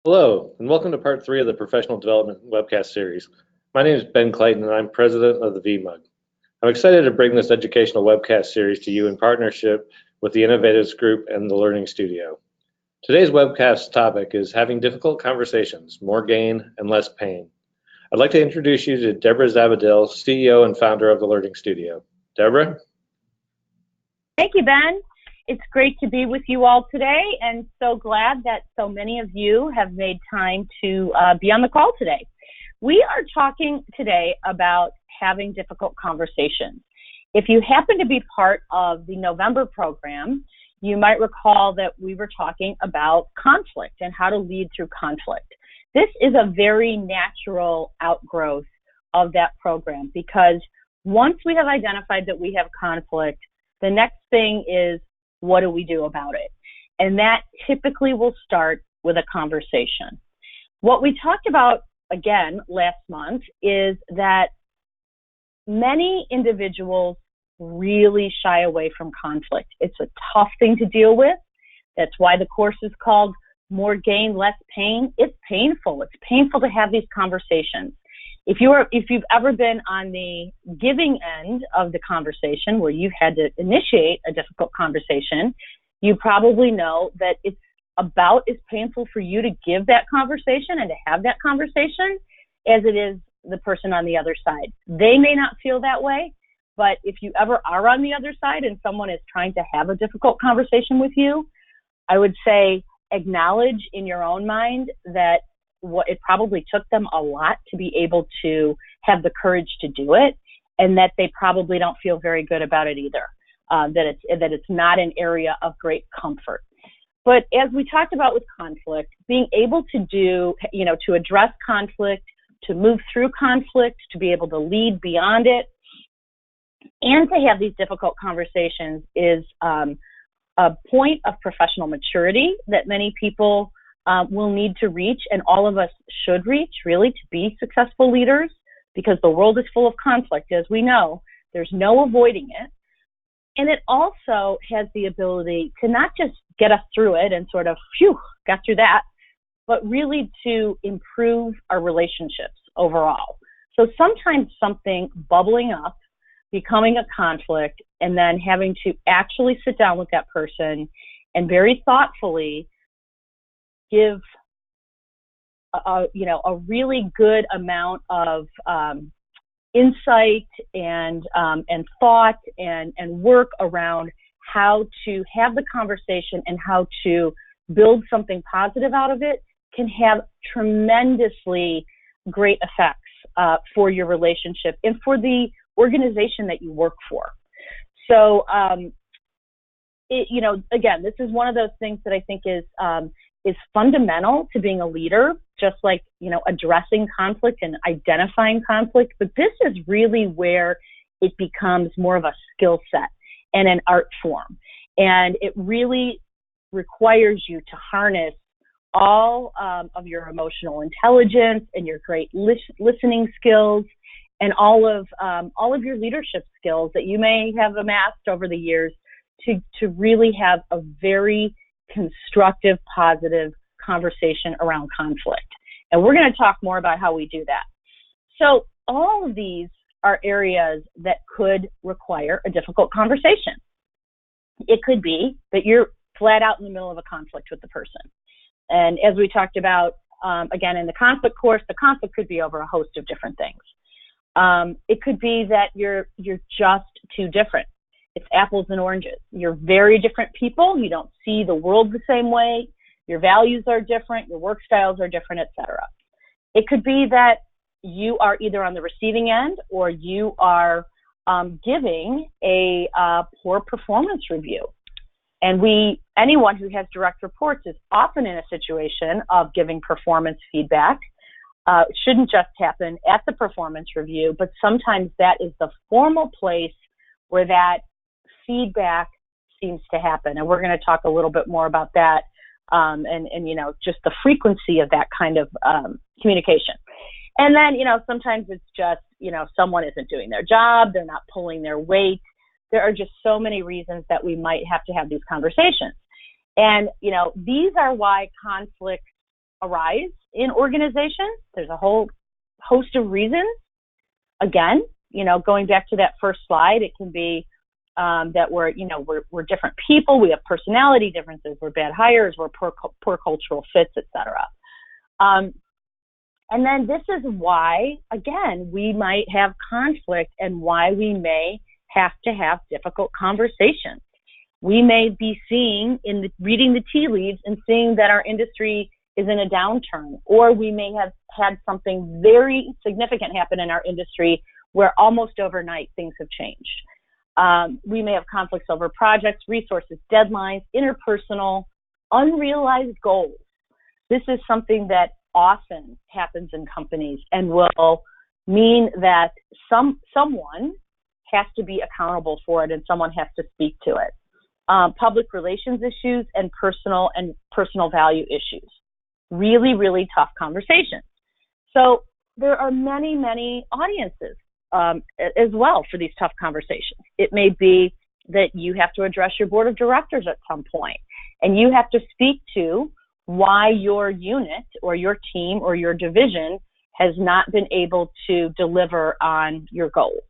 Hello, and welcome to part three of the Professional Development webcast series. My name is Ben Clayton, and I'm president of the VMUG. I'm excited to bring this educational webcast series to you in partnership with the Innovatives Group and the Learning Studio. Today's webcast topic is having difficult conversations, more gain and less pain. I'd like to introduce you to Deborah Zabadil, CEO and founder of the Learning Studio. Deborah? Thank you, Ben. It's great to be with you all today, and so glad that so many of you have made time to be on the call today. We are talking today about having difficult conversations. If you happen to be part of the November program, you might recall that we were talking about conflict and how to lead through conflict. This is a very natural outgrowth of that program because once we have identified that we have conflict, the next thing is, what do we do about it? And that typically will start with a conversation. What we talked about, again, last month is that many individuals really shy away from conflict. It's a tough thing to deal with. That's why the course is called More Gain, Less Pain. It's painful. It's painful to have these conversations. If you've ever been on the giving end of the conversation where you've had to initiate a difficult conversation, you probably know that it's about as painful for you to give that conversation and to have that conversation as it is the person on the other side. They may not feel that way, but if you ever are on the other side and someone is trying to have a difficult conversation with you, I would say acknowledge in your own mind that it probably took them a lot to be able to have the courage to do it, and that they probably don't feel very good about it either, that it's not an area of great comfort. But as we talked about with conflict, being able to address conflict, to move through conflict, to be able to lead beyond it, and to have these difficult conversations is a point of professional maturity that many people will need to reach, and all of us should reach, really, to be successful leaders, because the world is full of conflict, as we know. There's no avoiding it. And it also has the ability to not just get us through it and sort of, got through that, but really to improve our relationships overall. So sometimes something bubbling up, becoming a conflict, and then having to actually sit down with that person and very thoughtfully give a really good amount of insight and thought and work around how to have the conversation and how to build something positive out of it can have tremendously great effects for your relationship and for the organization that you work for. So, again, this is one of those things that I think is fundamental to being a leader, just like, addressing conflict and identifying conflict. But this is really where it becomes more of a skill set and an art form. And it really requires you to harness all of your emotional intelligence and your great listening skills and all of your leadership skills that you may have amassed over the years to really have a very constructive, positive conversation around conflict. And we're going to talk more about how we do that. So all of these are areas that could require a difficult conversation. It could be that you're flat out in the middle of a conflict with the person. And as we talked about, again, in the conflict course, the conflict could be over a host of different things. It could be that you're just too different. It's apples and oranges. You're very different people. You don't see the world the same way. Your values are different. Your work styles are different, etc. It could be that you are either on the receiving end or you are giving a poor performance review. And anyone who has direct reports is often in a situation of giving performance feedback. It shouldn't just happen at the performance review, but sometimes that is the formal place where that feedback seems to happen. And we're going to talk a little bit more about that and just the frequency of that kind of communication. And then, sometimes it's just, someone isn't doing their job, they're not pulling their weight. There are just so many reasons that we might have to have these conversations. And, these are why conflicts arise in organizations. There's a whole host of reasons. Again, going back to that first slide, it can be that we're different people. We have personality differences. We're bad hires. We're poor cultural fits, etc. And then this is why, again, we might have conflict and why we may have to have difficult conversations. We may be reading the tea leaves and seeing that our industry is in a downturn, or we may have had something very significant happen in our industry where almost overnight things have changed. We may have conflicts over projects, resources, deadlines, interpersonal, unrealized goals. This is something that often happens in companies and will mean that someone has to be accountable for it and someone has to speak to it. Public relations issues and personal value issues. Really, really tough conversations. So there are many, many audiences as well for these tough conversations. It may be that you have to address your board of directors at some point, and you have to speak to why your unit or your team or your division has not been able to deliver on your goals.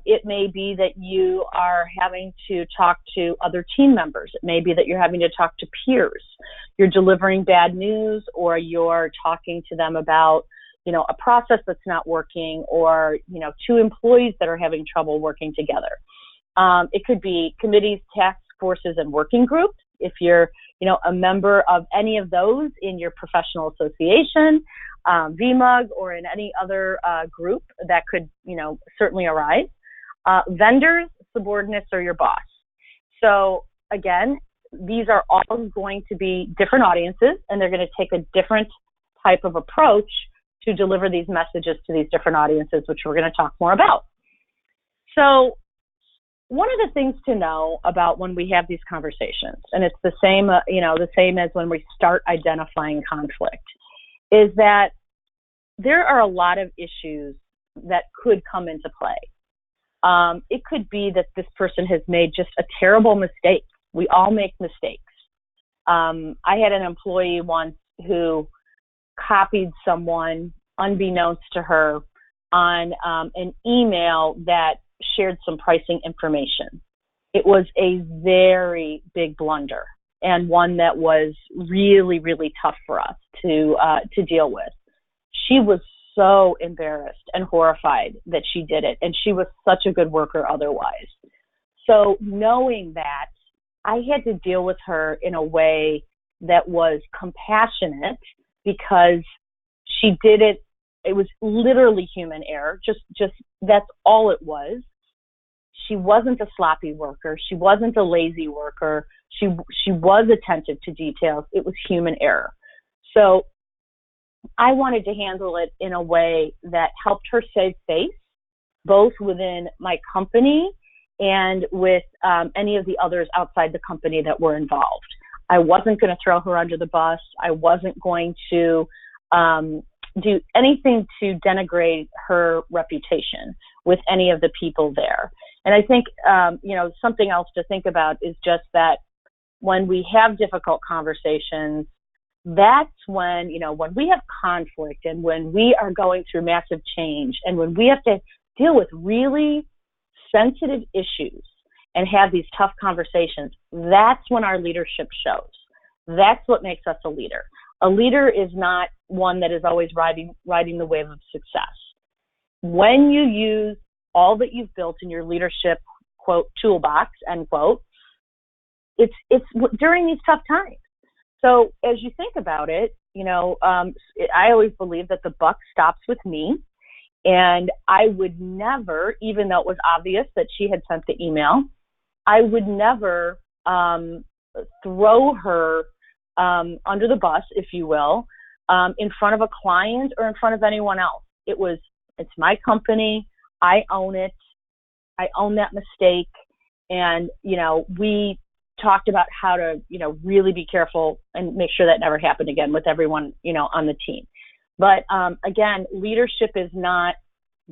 It may be that you are having to talk to other team members. It may be that you're having to talk to peers. You're delivering bad news, or you're talking to them about, a process that's not working, or, two employees that are having trouble working together. It could be committees, task forces, and working groups. If you're, a member of any of those in your professional association, VMUG, or in any other group that could, certainly arise. Vendors, subordinates, or your boss. So again, these are all going to be different audiences, and they're going to take a different type of approach to deliver these messages to these different audiences, which we're going to talk more about. So one of the things to know about when we have these conversations, and it's the same, the same as when we start identifying conflict, is that there are a lot of issues that could come into play. It could be that this person has made just a terrible mistake. We all make mistakes. I had an employee once who copied someone unbeknownst to her on an email that shared some pricing information. It was a very big blunder, and one that was really, really tough for us to deal with. She was so embarrassed and horrified that she did it, and she was such a good worker otherwise. So knowing that, I had to deal with her in a way that was compassionate, because she did it. It was literally human error. Just that's all it was. She wasn't a sloppy worker. She wasn't a lazy worker. She was attentive to details. It was human error. So I wanted to handle it in a way that helped her save face, both within my company and with any of the others outside the company that were involved. I wasn't going to throw her under the bus. I wasn't going to do anything to denigrate her reputation with any of the people there. And I think, something else to think about is just that when we have difficult conversations, that's when, when we have conflict and when we are going through massive change and when we have to deal with really sensitive issues and have these tough conversations, that's when our leadership shows. That's what makes us a leader. A leader is not one that is always riding the wave of success. When you use all that you've built in your leadership, quote, toolbox, end quote, it's during these tough times. So as you think about it, I always believe that the buck stops with me, and I would never, even though it was obvious that she had sent the email, I would never throw her under the bus, if you will, in front of a client or in front of anyone else. It's my company. I own it. I own that mistake. And, we talked about how to, really be careful and make sure that never happened again with everyone, on the team. But again, leadership is not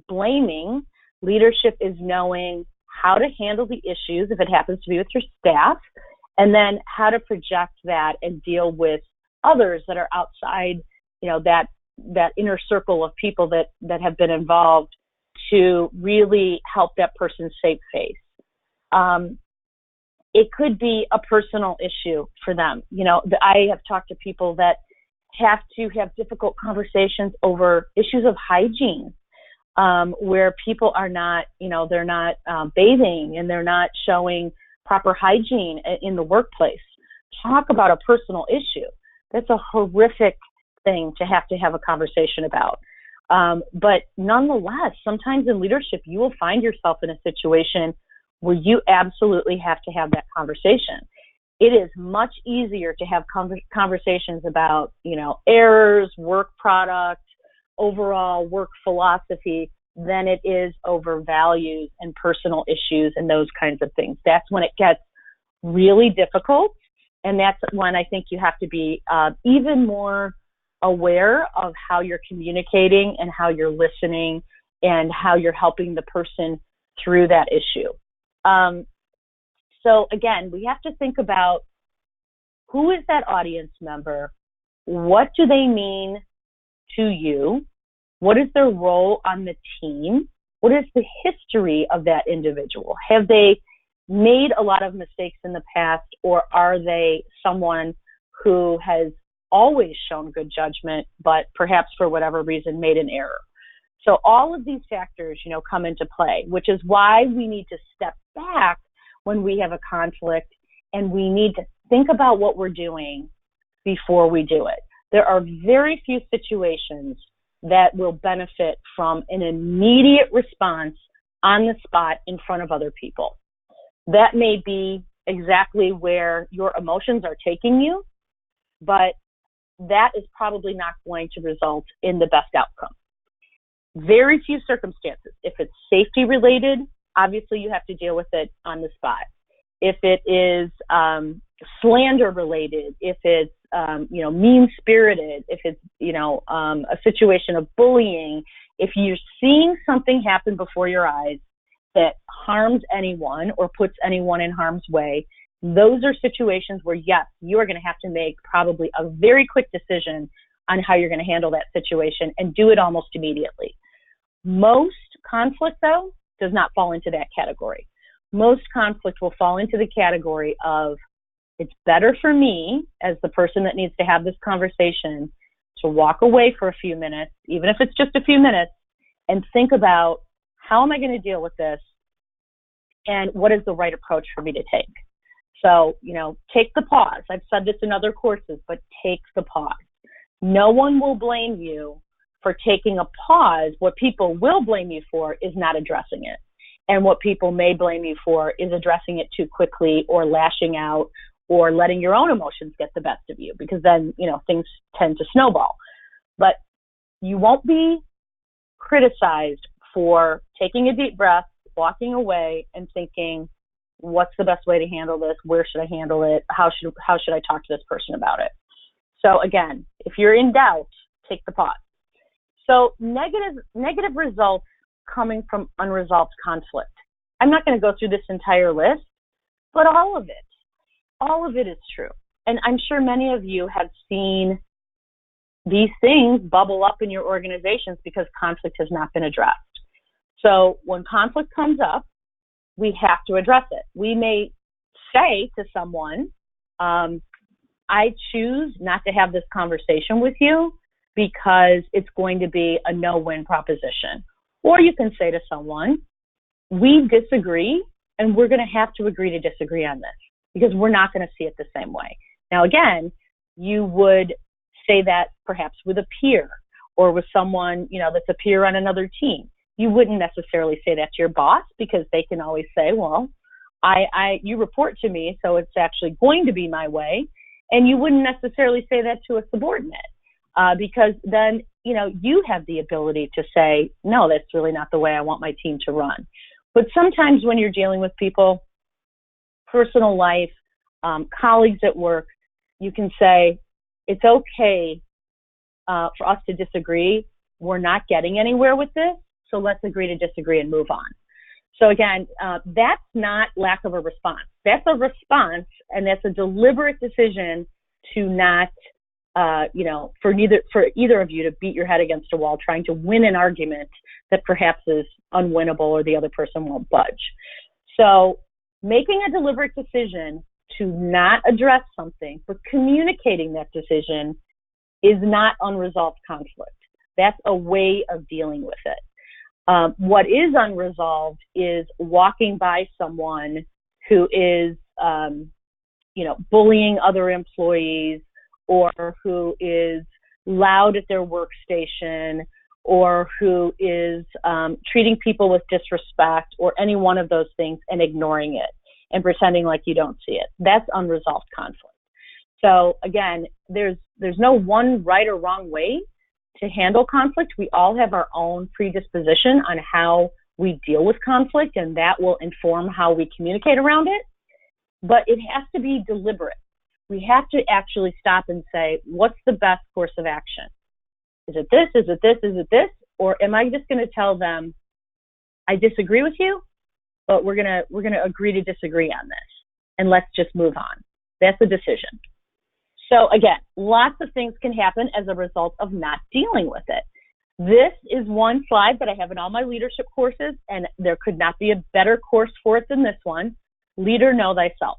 blaming. Leadership is knowing how to handle the issues if it happens to be with your staff, and then how to project that and deal with others that are outside, that inner circle of people that have been involved to really help that person save face. It could be a personal issue for them. I have talked to people that have to have difficult conversations over issues of hygiene, where people are not, they're not bathing and they're not showing proper hygiene in the workplace. Talk about a personal issue. That's a horrific thing to have a conversation about. But nonetheless, sometimes in leadership, you will find yourself in a situation where you absolutely have to have that conversation. It is much easier to have conversations about, errors, work product, overall work philosophy than it is over values and personal issues and those kinds of things. That's when it gets really difficult. And that's when I think you have to be even more aware of how you're communicating and how you're listening and how you're helping the person through that issue. So again, we have to think about who is that audience member? What do they mean to you? What is their role on the team? What is the history of that individual? Have they made a lot of mistakes in the past, or are they someone who has always shown good judgment, but perhaps for whatever reason made an error? So all of these factors, come into play, which is why we need to step back when we have a conflict, and we need to think about what we're doing before we do it. There are very few situations that will benefit from an immediate response on the spot in front of other people. That may be exactly where your emotions are taking you, but that is probably not going to result in the best outcome. Very few circumstances. If it's safety related, obviously you have to deal with it on the spot. If it is slander related, if it's mean-spirited, if it's a situation of bullying, if you're seeing something happen before your eyes that harms anyone or puts anyone in harm's way, those are situations where, yes, you are going to have to make probably a very quick decision on how you're going to handle that situation and do it almost immediately. Most conflict, though, does not fall into that category. Most conflict will fall into the category of, it's better for me as the person that needs to have this conversation to walk away for a few minutes, even if it's just a few minutes, and think about, how am I going to deal with this, and what is the right approach for me to take? So, take the pause. I've said this in other courses, but take the pause. No one will blame you for taking a pause. What people will blame you for is not addressing it. And what people may blame you for is addressing it too quickly, or lashing out, or letting your own emotions get the best of you, because then, things tend to snowball. But you won't be criticized for taking a deep breath, walking away, and thinking, what's the best way to handle this? Where should I handle it? How should I talk to this person about it? So again, if you're in doubt, take the pause. So negative results coming from unresolved conflict. I'm not going to go through this entire list, but all of it is true. And I'm sure many of you have seen these things bubble up in your organizations because conflict has not been addressed. So when conflict comes up, we have to address it. We may say to someone, I choose not to have this conversation with you because it's going to be a no-win proposition. Or you can say to someone, we disagree, and we're going to have to agree to disagree on this because we're not going to see it the same way. Now, again, you would say that perhaps with a peer or with someone, that's a peer on another team. You wouldn't necessarily say that to your boss because they can always say, well, you report to me, so it's actually going to be my way. And you wouldn't necessarily say that to a subordinate because then, you have the ability to say, no, that's really not the way I want my team to run. But sometimes when you're dealing with people, personal life, colleagues at work, you can say, it's okay for us to disagree. We're not getting anywhere with this, so let's agree to disagree and move on. So again, that's not lack of a response. That's a response, and that's a deliberate decision to not for either of you to beat your head against a wall trying to win an argument that perhaps is unwinnable or the other person won't budge. So making a deliberate decision to not address something, but communicating that decision is not unresolved conflict. That's a way of dealing with it. What is unresolved is walking by someone who is, bullying other employees, or who is loud at their workstation, or who is treating people with disrespect, or any one of those things, and ignoring it and pretending like you don't see it. That's unresolved conflict. So again, there's no one right or wrong way to handle conflict. We all have our own predisposition on how we deal with conflict, and that will inform how we communicate around it. But it has to be deliberate. We have to actually stop and say, what's the best course of action? Is it this? Is it this? Is it this? Or am I just going to tell them, I disagree with you, but we're gonna agree to disagree on this, and let's just move on. That's a decision. So again, lots of things can happen as a result of not dealing with it. This is one slide that I have in all my leadership courses, and there could not be a better course for it than this one. Leader, know thyself.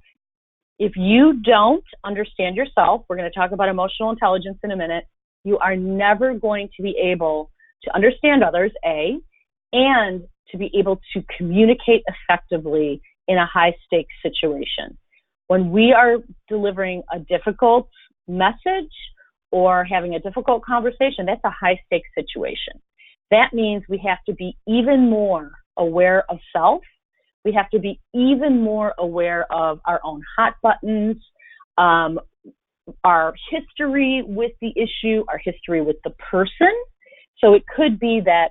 If you don't understand yourself, we're going to talk about emotional intelligence in a minute, you are never going to be able to understand others, A, and to be able to communicate effectively in a high-stakes situation. When we are delivering a difficult message or having a difficult conversation, that's a high-stakes situation. That means we have to be even more aware of self. We have to be even more aware of our own hot buttons, our history with the issue, our history with the person. So it could be that,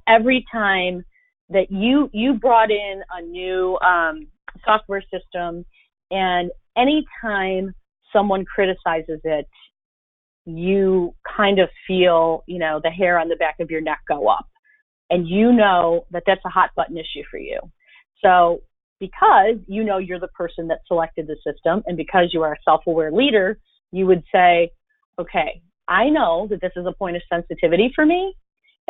every time that you brought in a new software system, and anytime someone criticizes it, you kind of feel, the hair on the back of your neck go up. And that's a hot button issue for you. So because you're the person that selected the system, and because you are a self-aware leader, you would say, okay, I know that this is a point of sensitivity for me,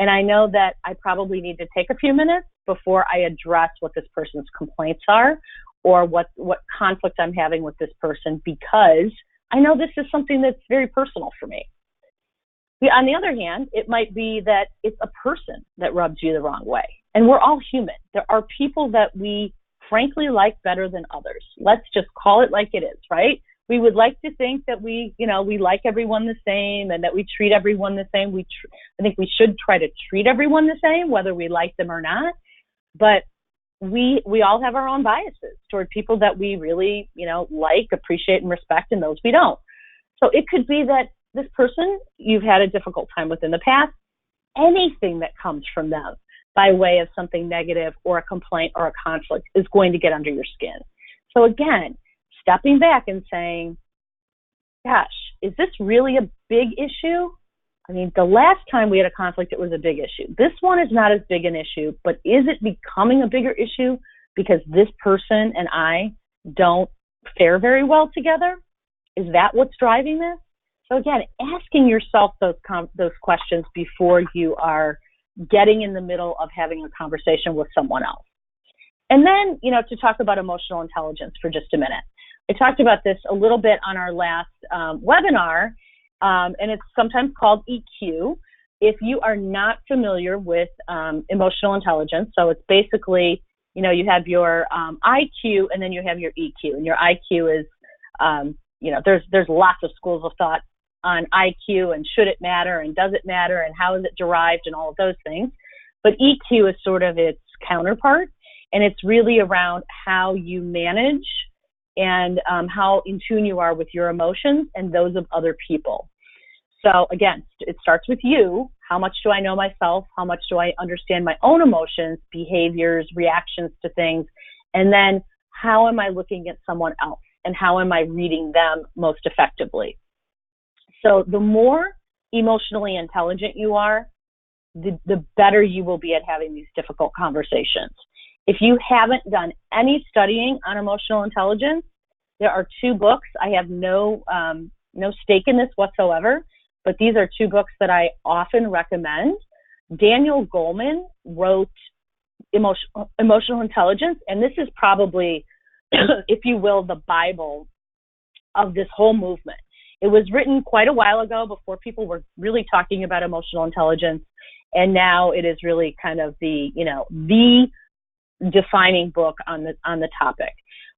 and I know that I probably need to take a few minutes before I address what this person's complaints are, or what conflict I'm having with this person, because I know this is something that's very personal for me. On the other hand, it might be that it's a person that rubs you the wrong way. And we're all human. There are people that we frankly like better than others. Let's just call it like it is, right? We would like to think that we like everyone the same, and that we treat everyone the same. I think we should try to treat everyone the same, whether we like them or not. But we all have our own biases toward people that we really, like, appreciate, and respect, and those we don't. So it could be that this person you've had a difficult time with in the past, anything that comes from them by way of something negative or a complaint or a conflict is going to get under your skin. So again, stepping back and saying, gosh, is this really a big issue? I mean, the last time we had a conflict, it was a big issue. This one is not as big an issue, but is it becoming a bigger issue because this person and I don't fare very well together? Is that what's driving this? So again, asking yourself those questions before you are getting in the middle of having a conversation with someone else. And then, to talk about emotional intelligence for just a minute. I talked about this a little bit on our last webinar, and it's sometimes called EQ. If you are not familiar with emotional intelligence, so it's basically, you have your IQ and then you have your EQ. And your IQ is, there's lots of schools of thought on IQ, and should it matter, and does it matter, and how is it derived, and all of those things. But EQ is sort of its counterpart, and it's really around how you manage and how in tune you are with your emotions and those of other people. So again, it starts with you. How much do I know myself? How much do I understand my own emotions, behaviors, reactions to things? And then how am I looking at someone else, and how am I reading them most effectively? So the more emotionally intelligent you are, the better you will be at having these difficult conversations. If you haven't done any studying on emotional intelligence, there are 2 books. I have no no stake in this whatsoever, but these are two books that I often recommend. Daniel Goleman wrote Emotional Intelligence, and this is probably, if you will, the Bible of this whole movement. It was written quite a while ago, before people were really talking about emotional intelligence, and now it is really kind of the defining book on the topic.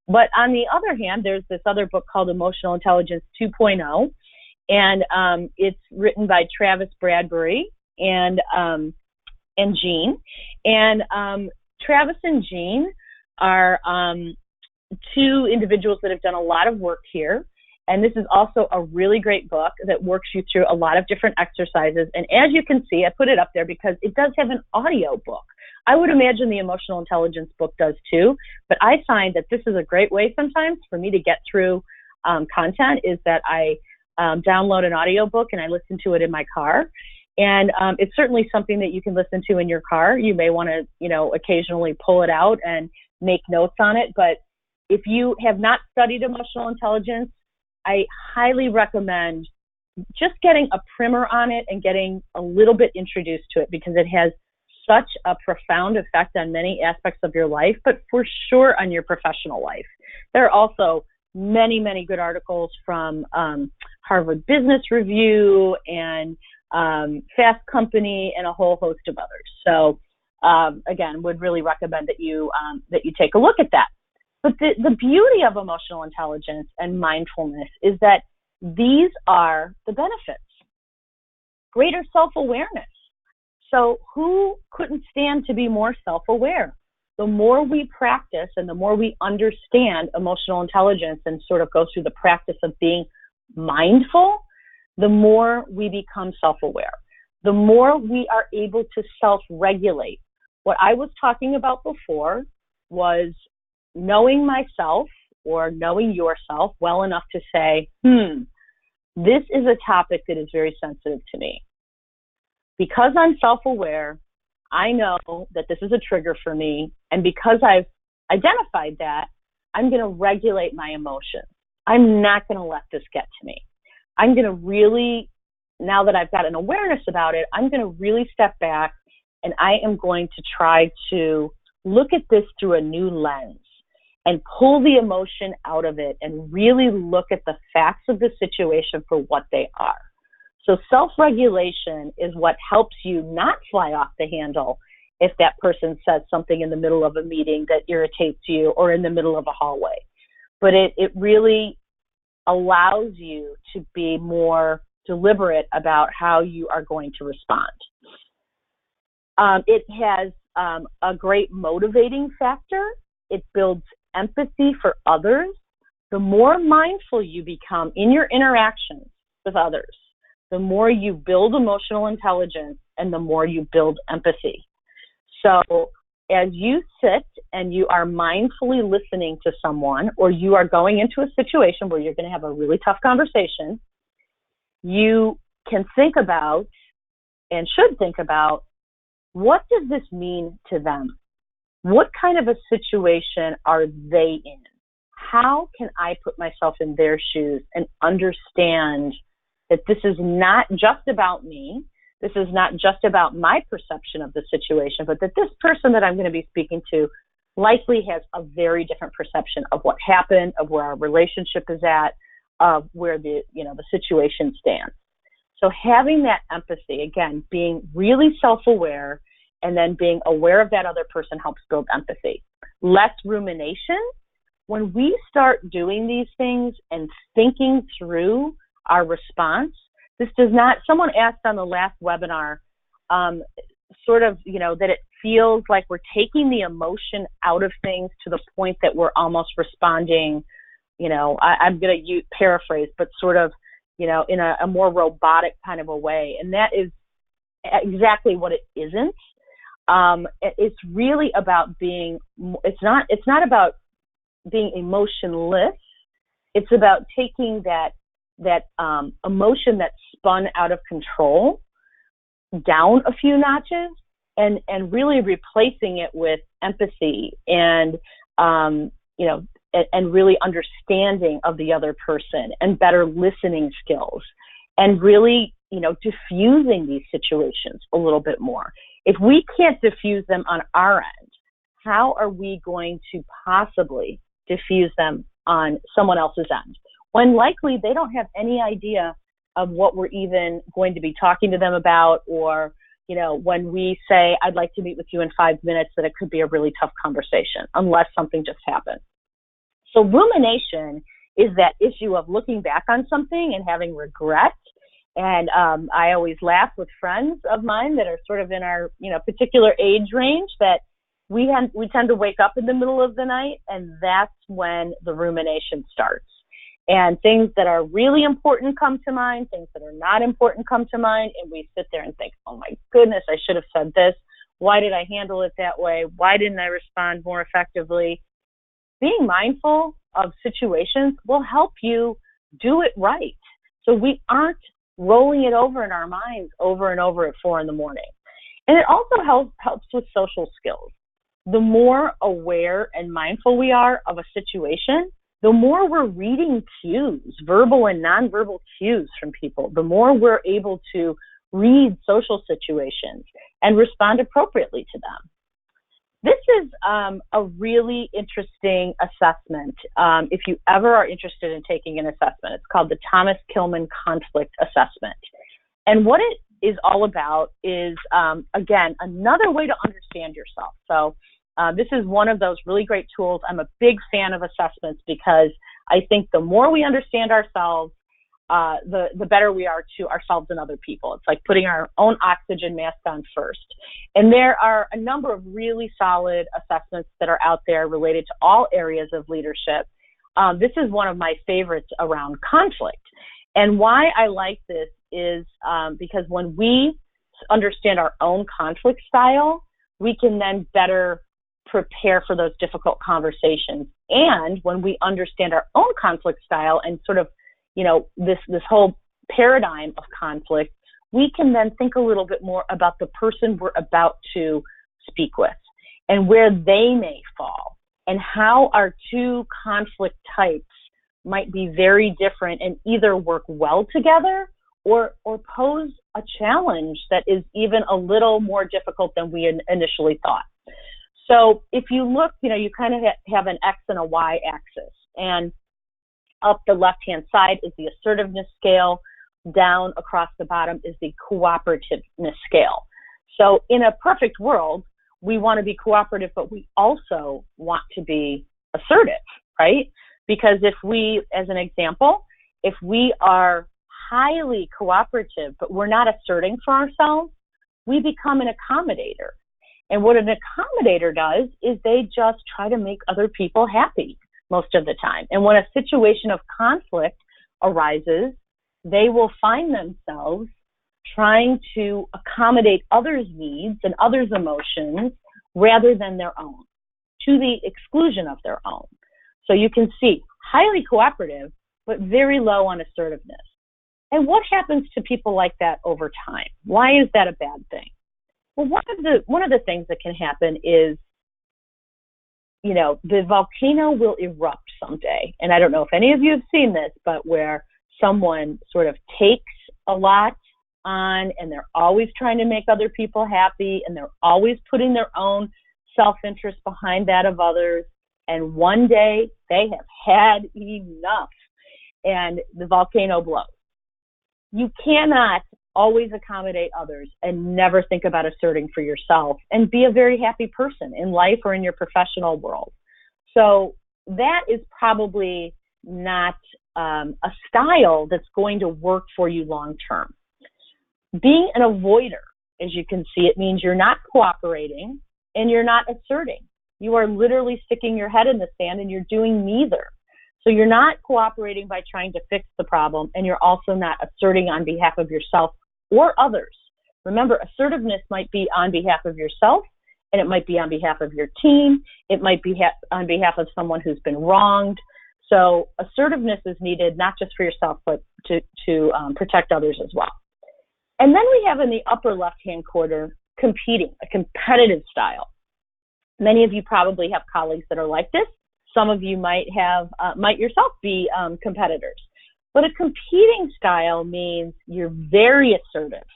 But on the other hand, there's this other book called Emotional Intelligence 2.0, and it's written by Travis Bradbury and Jean. And Travis and Jean are two individuals that have done a lot of work here. And this is also a really great book that works you through a lot of different exercises. And as you can see, I put it up there because it does have an audio book. I would imagine the emotional intelligence book does too, but I find that this is a great way sometimes for me to get through content, is that I download an audio book and I listen to it in my car. And it's certainly something that you can listen to in your car. You may want to, occasionally pull it out and make notes on it. But if you have not studied emotional intelligence, I highly recommend just getting a primer on it and getting a little bit introduced to it, because it has such a profound effect on many aspects of your life, but for sure on your professional life. There are also many, many good articles from Harvard Business Review and Fast Company and a whole host of others. So again, would really recommend that you take a look at that. But the beauty of emotional intelligence and mindfulness is that these are the benefits. Greater self-awareness. So who couldn't stand to be more self-aware? The more we practice and the more we understand emotional intelligence and sort of go through the practice of being mindful, the more we become self-aware. The more we are able to self-regulate. What I was talking about before was knowing myself or knowing yourself well enough to say, this is a topic that is very sensitive to me. Because I'm self-aware, I know that this is a trigger for me, and because I've identified that, I'm going to regulate my emotions. I'm not going to let this get to me. I'm going to really, now that I've got an awareness about it, I'm going to really step back, and I am going to try to look at this through a new lens and pull the emotion out of it and really look at the facts of the situation for what they are. So self-regulation is what helps you not fly off the handle if that person says something in the middle of a meeting that irritates you or in the middle of a hallway. But it really allows you to be more deliberate about how you are going to respond. It has a great motivating factor. It builds empathy for others. The more mindful you become in your interactions with others, the more you build emotional intelligence and the more you build empathy. So as you sit and you are mindfully listening to someone, or you are going into a situation where you're going to have a really tough conversation, you can think about and should think about, what does this mean to them? What kind of a situation are they in? How can I put myself in their shoes and understand that this is not just about me, this is not just about my perception of the situation, but that this person that I'm going to be speaking to likely has a very different perception of what happened, of where our relationship is at, of where the situation stands. So having that empathy, again, being really self-aware and then being aware of that other person helps build empathy. Less rumination. When we start doing these things and thinking through our response, this does not, someone asked on the last webinar, that it feels like we're taking the emotion out of things to the point that we're almost responding, I'm going to paraphrase, but sort of, in a more robotic kind of a way. And that is exactly what it isn't. It's really about being, it's not about being emotionless. It's about taking that emotion that spun out of control down a few notches and really replacing it with empathy and, and really understanding of the other person and better listening skills and really, diffusing these situations a little bit more. If we can't diffuse them on our end, how are we going to possibly diffuse them on someone else's end, when likely they don't have any idea of what we're even going to be talking to them about, or, when we say, I'd like to meet with you in 5 minutes, that it could be a really tough conversation unless something just happened. So rumination is that issue of looking back on something and having regret. And I always laugh with friends of mine that are sort of in our, particular age range, that we tend to wake up in the middle of the night, and that's when the rumination starts. And things that are really important come to mind, things that are not important come to mind, and we sit there and think, oh my goodness, I should have said this. Why did I handle it that way? Why didn't I respond more effectively? Being mindful of situations will help you do it right, so we aren't rolling it over in our minds over and over at 4 a.m. And it also helps with social skills. The more aware and mindful we are of a situation, the more we're reading cues, verbal and nonverbal cues from people, the more we're able to read social situations and respond appropriately to them. This is a really interesting assessment. If you ever are interested in taking an assessment, it's called the Thomas Kilmann Conflict Assessment. And what it is all about is, again, another way to understand yourself. So this is one of those really great tools. I'm a big fan of assessments because I think the more we understand ourselves, the better we are to ourselves and other people. It's like putting our own oxygen mask on first. And there are a number of really solid assessments that are out there related to all areas of leadership. This is one of my favorites around conflict. And why I like this is because when we understand our own conflict style, we can then better prepare for those difficult conversations. And when we understand our own conflict style and sort of, this whole paradigm of conflict, we can then think a little bit more about the person we're about to speak with and where they may fall, and how our two conflict types might be very different and either work well together or pose a challenge that is even a little more difficult than we initially thought. So if you look, you kind of have an X and a Y axis, and up the left-hand side is the assertiveness scale. Down across the bottom is the cooperativeness scale. So in a perfect world, we want to be cooperative, but we also want to be assertive, right? Because if we, as an example, if we are highly cooperative, but we're not asserting for ourselves, we become an accommodator. And what an accommodator does is they just try to make other people happy most of the time. And when a situation of conflict arises, they will find themselves trying to accommodate others' needs and others' emotions rather than their own, to the exclusion of their own. So you can see highly cooperative, but very low on assertiveness. And what happens to people like that over time? Why is that a bad thing? Well, one of the things that can happen is, the volcano will erupt someday. And I don't know if any of you have seen this, but where someone sort of takes a lot on, and they're always trying to make other people happy, and they're always putting their own self-interest behind that of others. And one day they have had enough, and the volcano blows. You cannot always accommodate others and never think about asserting for yourself and be a very happy person in life or in your professional world. So that is probably not a style that's going to work for you long term. Being an avoider, as you can see, it means you're not cooperating and you're not asserting. You are literally sticking your head in the sand and you're doing neither. So you're not cooperating by trying to fix the problem, and you're also not asserting on behalf of yourself or others. Remember, assertiveness might be on behalf of yourself, and it might be on behalf of your team. It might be on behalf of someone who's been wronged. So assertiveness is needed not just for yourself, but to protect others as well. And then we have in the upper left-hand corner, competing, a competitive style. Many of you probably have colleagues that are like this. Some of you might yourself be competitors. But a competing style means you're very assertive.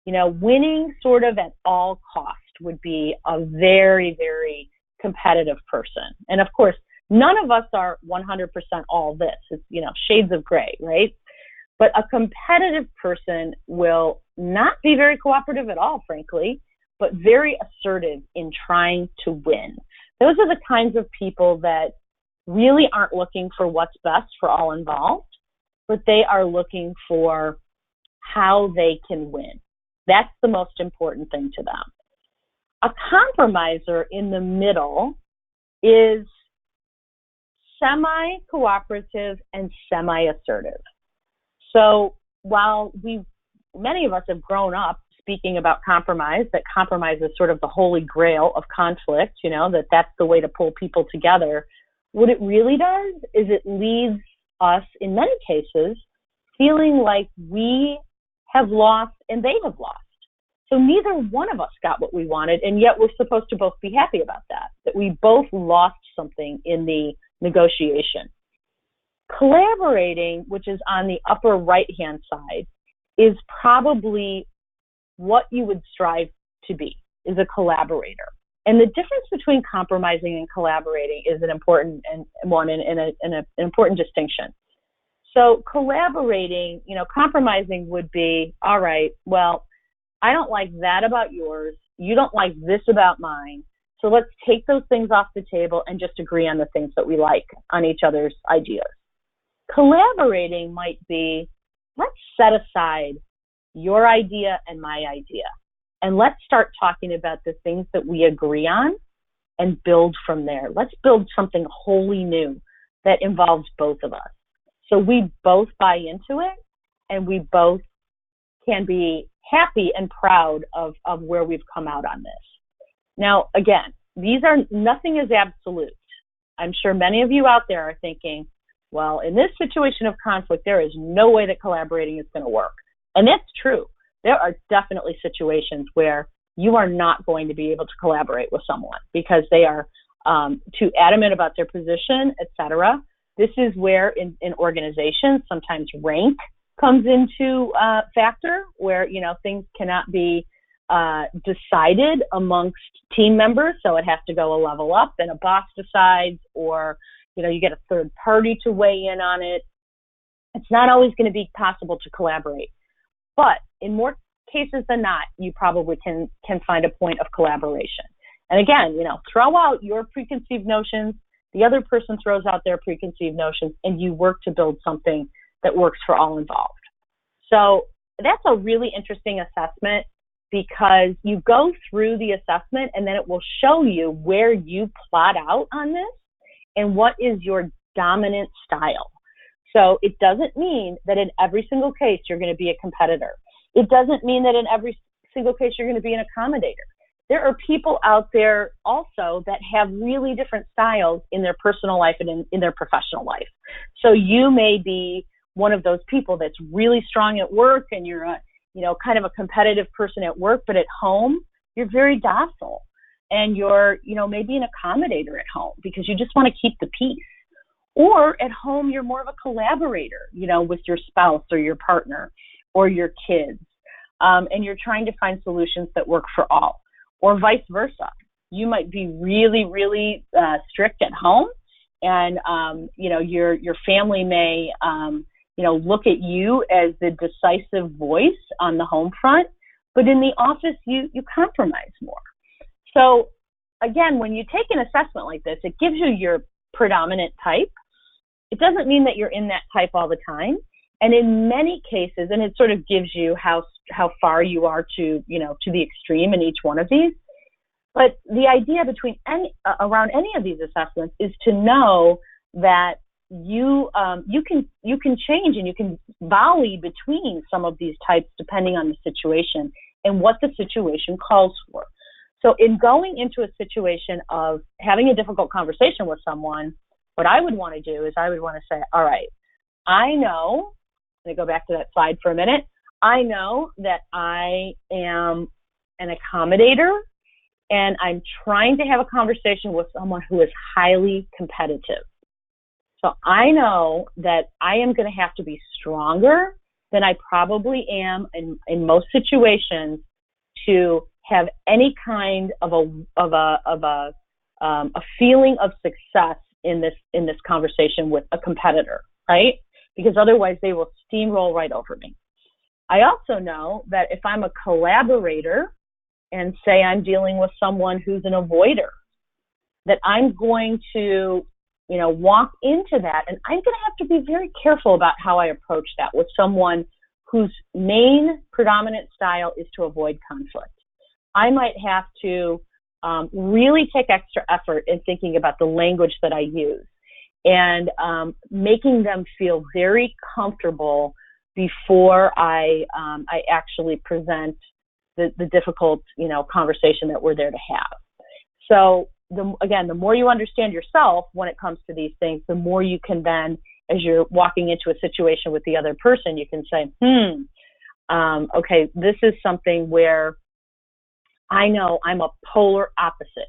Winning sort of at all cost would be a very, very competitive person. And of course, none of us are 100% all this. It's, shades of gray, right? But a competitive person will not be very cooperative at all, frankly, but very assertive in trying to win. Those are the kinds of people that really aren't looking for what's best for all involved, but they are looking for how they can win. That's the most important thing to them. A compromiser in the middle is semi-cooperative and semi-assertive. So while many of us have grown up speaking about compromise, that compromise is sort of the holy grail of conflict, that's the way to pull people together, what it really does is it leaves us, in many cases, feeling like we have lost and they have lost. So neither one of us got what we wanted, and yet we're supposed to both be happy about that we both lost something in the negotiation. Collaborating, which is on the upper right-hand side, is probably what you would strive to be, is a collaborator. And the difference between compromising and collaborating is an important one and an important distinction. So collaborating, compromising would be, all right, well, I don't like that about yours. You don't like this about mine. So let's take those things off the table and just agree on the things that we like on each other's ideas. Collaborating might be, let's set aside your idea and my idea, and let's start talking about the things that we agree on and build from there. Let's build something wholly new that involves both of us. So we both buy into it, and we both can be happy and proud of where we've come out on this. Now, again, nothing is absolute. I'm sure many of you out there are thinking, well, in this situation of conflict, there is no way that collaborating is going to work. And that's true. There are definitely situations where you are not going to be able to collaborate with someone because they are too adamant about their position, etc. This is where in organizations, sometimes rank comes into factor, where, things cannot be decided amongst team members. So it has to go a level up and a boss decides, or, you get a third party to weigh in on it. It's not always going to be possible to collaborate. But in more cases than not, you probably can find a point of collaboration. And again, throw out your preconceived notions, the other person throws out their preconceived notions, and you work to build something that works for all involved. So that's a really interesting assessment, because you go through the assessment and then it will show you where you plot out on this and what is your dominant style. So it doesn't mean that in every single case you're going to be a competitor. It doesn't mean that in every single case you're going to be an accommodator. There are people out there also that have really different styles in their personal life and in their professional life. So you may be one of those people that's really strong at work, and you're kind of a competitive person at work, but at home you're very docile, and you're maybe an accommodator at home because you just want to keep the peace. Or at home you're more of a collaborator, with your spouse or your partner or your kids, and you're trying to find solutions that work for all. Or vice versa. You might be really, really strict at home, and your family may look at you as the decisive voice on the home front, but in the office you compromise more. So again, when you take an assessment like this, it gives you your predominant type. It doesn't mean that you're in that type all the time. And in many cases, and it sort of gives you how far you are to the extreme in each one of these. But the idea around any of these assessments is to know that you can change and you can volley between some of these types depending on the situation and what the situation calls for. So in going into a situation of having a difficult conversation with someone, what I would want to do is I would want to say, all right, I know, let me go back to that slide for a minute. I know that I am an accommodator, and I'm trying to have a conversation with someone who is highly competitive. So I know that I am going to have to be stronger than I probably am in most situations to have any kind of a feeling of success in this conversation with a competitor, right? Because otherwise they will steamroll right over me. I also know that if I'm a collaborator and say I'm dealing with someone who's an avoider, that I'm going to, walk into that, and I'm going to have to be very careful about how I approach that with someone whose main predominant style is to avoid conflict. I might have to really take extra effort in thinking about the language that I use and making them feel very comfortable before I actually present the difficult, conversation that we're there to have. So the more you understand yourself when it comes to these things, the more you can then, as you're walking into a situation with the other person, you can say, okay, this is something where I know I'm a polar opposite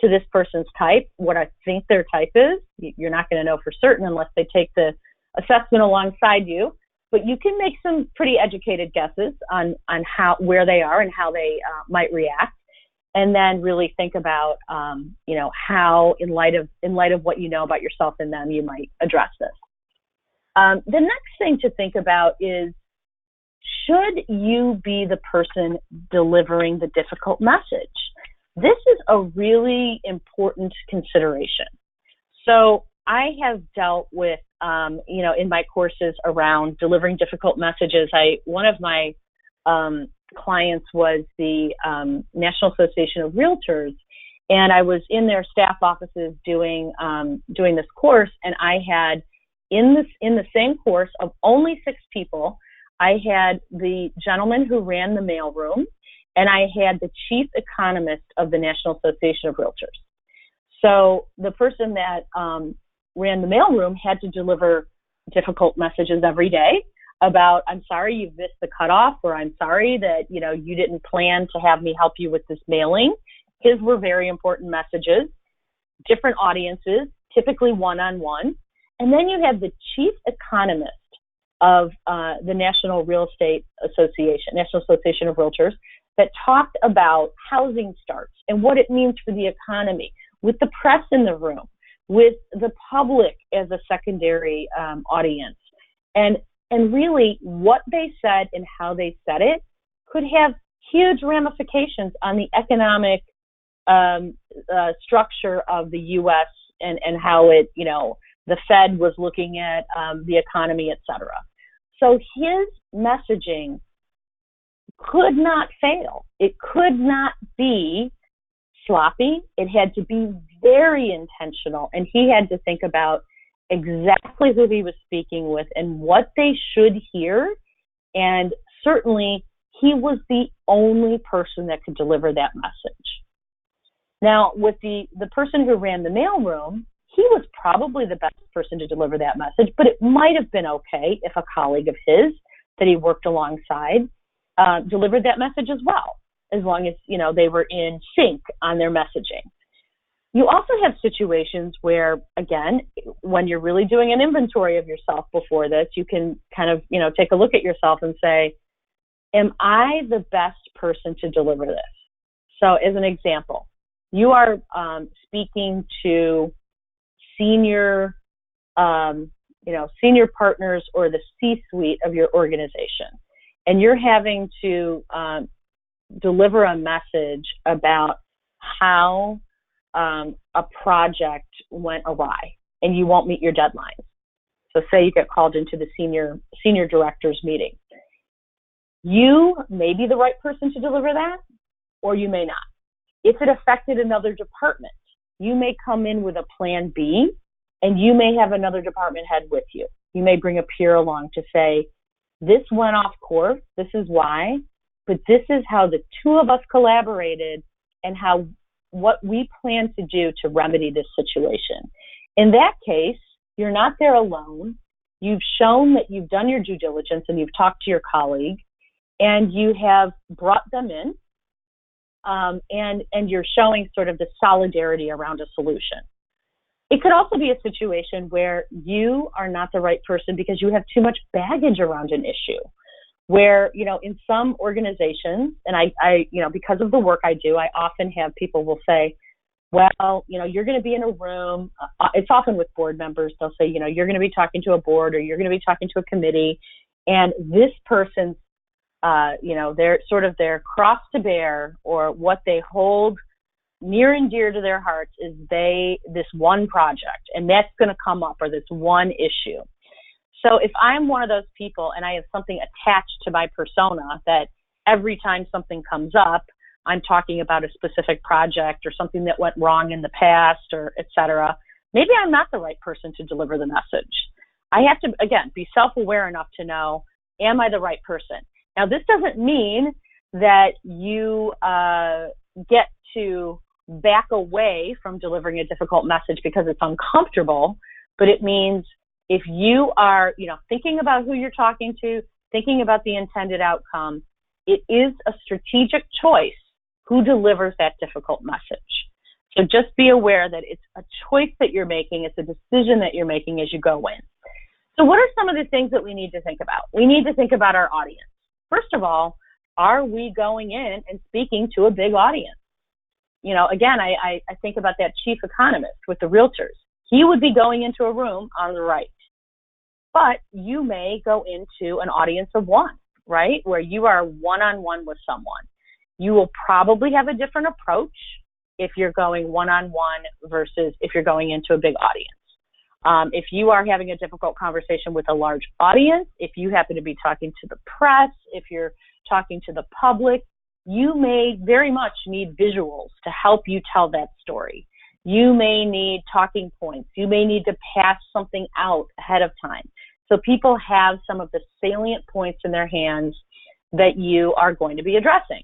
to this person's type. What I think their type is, you're not going to know for certain unless they take the assessment alongside you, but you can make some pretty educated guesses on where they are and how they might react. And then really think about, how in light of what you know about yourself and them, you might address this. The next thing to think about is, should you be the person delivering the difficult message? This is a really important consideration. So I have dealt with, in my courses around delivering difficult messages. One of my clients was the National Association of Realtors, and I was in their staff offices doing this course, and I had in the same course of only 6 people, I had the gentleman who ran the mailroom, and I had the chief economist of the National Association of Realtors. So the person that ran the mailroom had to deliver difficult messages every day about, I'm sorry you've missed the cutoff, or I'm sorry that you didn't plan to have me help you with this mailing. His were very important messages, different audiences, typically one-on-one. And then you have the chief economist of the National Association of Realtors, that talked about housing starts and what it means for the economy, with the press in the room, with the public as a secondary audience. And really what they said and how they said it could have huge ramifications on the economic structure of the U.S. and how it, the Fed was looking at the economy, et cetera. So his messaging could not fail. It could not be sloppy. It had to be very intentional, and he had to think about exactly who he was speaking with and what they should hear. And certainly he was the only person that could deliver that message. Now, with the person who ran the mailroom, he was probably the best person to deliver that message, but it might have been okay if a colleague of his that he worked alongside delivered that message as well, as long as, they were in sync on their messaging. You also have situations where, again, when you're really doing an inventory of yourself before this, you can kind of, take a look at yourself and say, am I the best person to deliver this? So as an example, you are speaking to senior partners or the C-suite of your organization, and you're having to deliver a message about how a project went awry and you won't meet your deadlines. So say you get called into the senior directors meeting. You may be the right person to deliver that, or you may not. If it affected another department, you may come in with a plan B, and you may have another department head with you. You may bring a peer along to say, this went off course, this is why, but this is how the two of us collaborated and what we plan to do to remedy this situation. In that case, you're not there alone. You've shown that you've done your due diligence and you've talked to your colleague, and you have brought them in, and you're showing sort of the solidarity around a solution. It could also be a situation where you are not the right person because you have too much baggage around an issue. Where, in some organizations, and I because of the work I do, I often have people will say, well, you're going to be in a room. It's often with board members. They'll say, you're going to be talking to a board or you're going to be talking to a committee. And this person's, their cross to bear, or what they hold near and dear to their hearts is this one project, and that's going to come up, or this one issue. So if I'm one of those people and I have something attached to my persona that every time something comes up, I'm talking about a specific project or something that went wrong in the past, or et cetera, maybe I'm not the right person to deliver the message. I have to, again, be self-aware enough to know, am I the right person? Now, this doesn't mean that you get to back away from delivering a difficult message because it's uncomfortable, but it means if you are, thinking about who you're talking to, thinking about the intended outcome, it is a strategic choice who delivers that difficult message. So just be aware that it's a choice that you're making. It's a decision that you're making as you go in. So what are some of the things that we need to think about? We need to think about our audience. First of all, are we going in and speaking to a big audience? Again, I think about that chief economist with the realtors. He would be going into a room on the right. But you may go into an audience of one, right, where you are one-on-one with someone. You will probably have a different approach if you're going one-on-one versus if you're going into a big audience. If you are having a difficult conversation with a large audience, if you happen to be talking to the press, if you're talking to the public, you may very much need visuals to help you tell that story. You may need talking points. You may need to pass something out ahead of time. So people have some of the salient points in their hands that you are going to be addressing.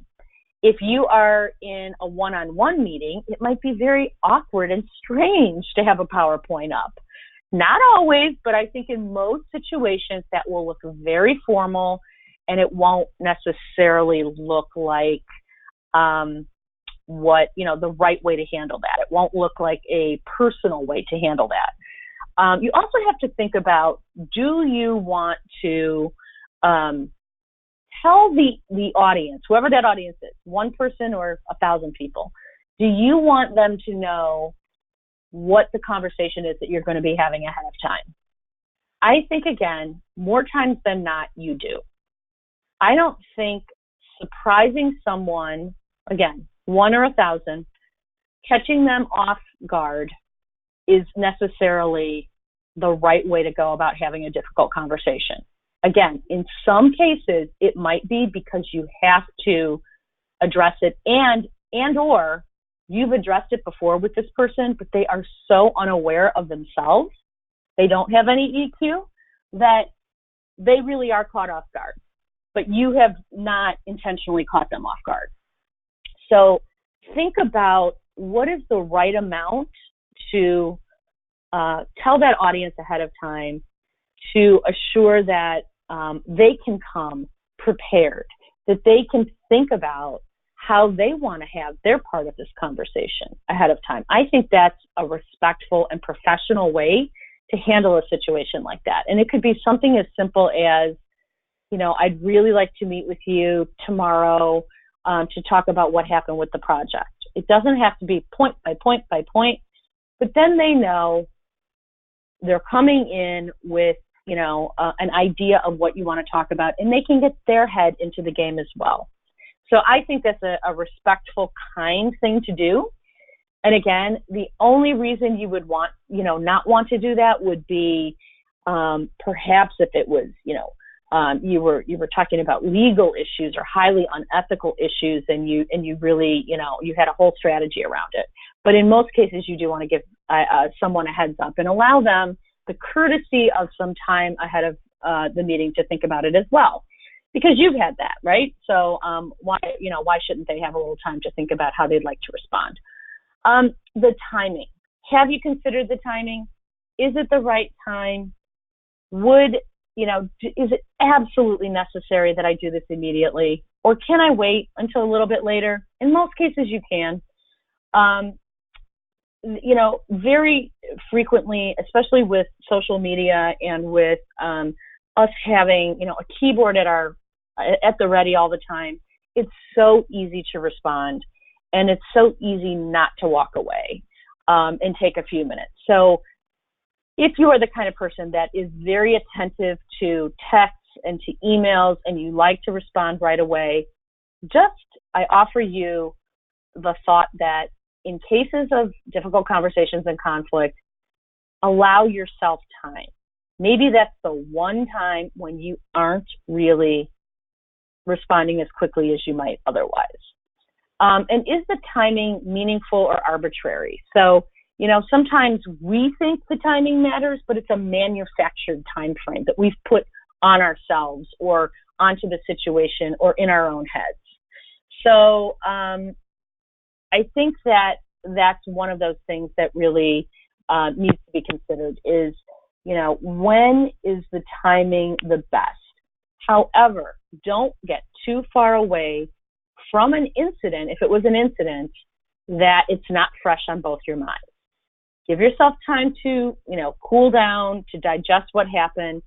If you are in a one-on-one meeting, it might be very awkward and strange to have a PowerPoint up. Not always, but I think in most situations that will look very formal, and it won't necessarily look like the right way to handle that. It won't look like a personal way to handle that. You also have to think about, do you want to tell the audience, whoever that audience is, one person or 1,000 people, do you want them to know what the conversation is that you're going to be having ahead of time? I think, again, more times than not, you do. I don't think surprising someone, again, 1 or 1,000, catching them off guard is necessarily the right way to go about having a difficult conversation. Again, in some cases, it might be because you have to address it and or you've addressed it before with this person, but they are so unaware of themselves, they don't have any EQ, that they really are caught off guard. But you have not intentionally caught them off guard. So think about what is the right amount to tell that audience ahead of time to assure that they can come prepared, that they can think about how they want to have their part of this conversation ahead of time. I think that's a respectful and professional way to handle a situation like that. And it could be something as simple as, I'd really like to meet with you tomorrow to talk about what happened with the project. It doesn't have to be point by point by point, but then they know they're coming in with, an idea of what you want to talk about, and they can get their head into the game as well. So I think that's a respectful, kind thing to do. And again, the only reason you would want, not want to do that would be perhaps if it was, you were talking about legal issues or highly unethical issues, and you really, you had a whole strategy around it. But in most cases, you do want to give someone a heads up and allow them the courtesy of some time ahead of the meeting to think about it as well, because you've had that, right? So why shouldn't they have a little time to think about how they'd like to respond? The timing. Have you considered the timing? Is it the right time? Would is it absolutely necessary that I do this immediately? Or can I wait until a little bit later? In most cases, you can. Very frequently, especially with social media and with us having, a keyboard at the ready all the time, it's so easy to respond, and it's so easy not to walk away and take a few minutes. So if you are the kind of person that is very attentive to texts and to emails and you like to respond right away, I offer you the thought that in cases of difficult conversations and conflict, allow yourself time. Maybe that's the one time when you aren't really responding as quickly as you might otherwise. And is the timing meaningful or arbitrary? So, sometimes we think the timing matters, but it's a manufactured time frame that we've put on ourselves or onto the situation or in our own heads. So I think that that's one of those things that really needs to be considered is, when is the timing the best? However, don't get too far away from an incident, if it was an incident, that it's not fresh on both your minds. Give yourself time to, cool down, to digest what happened,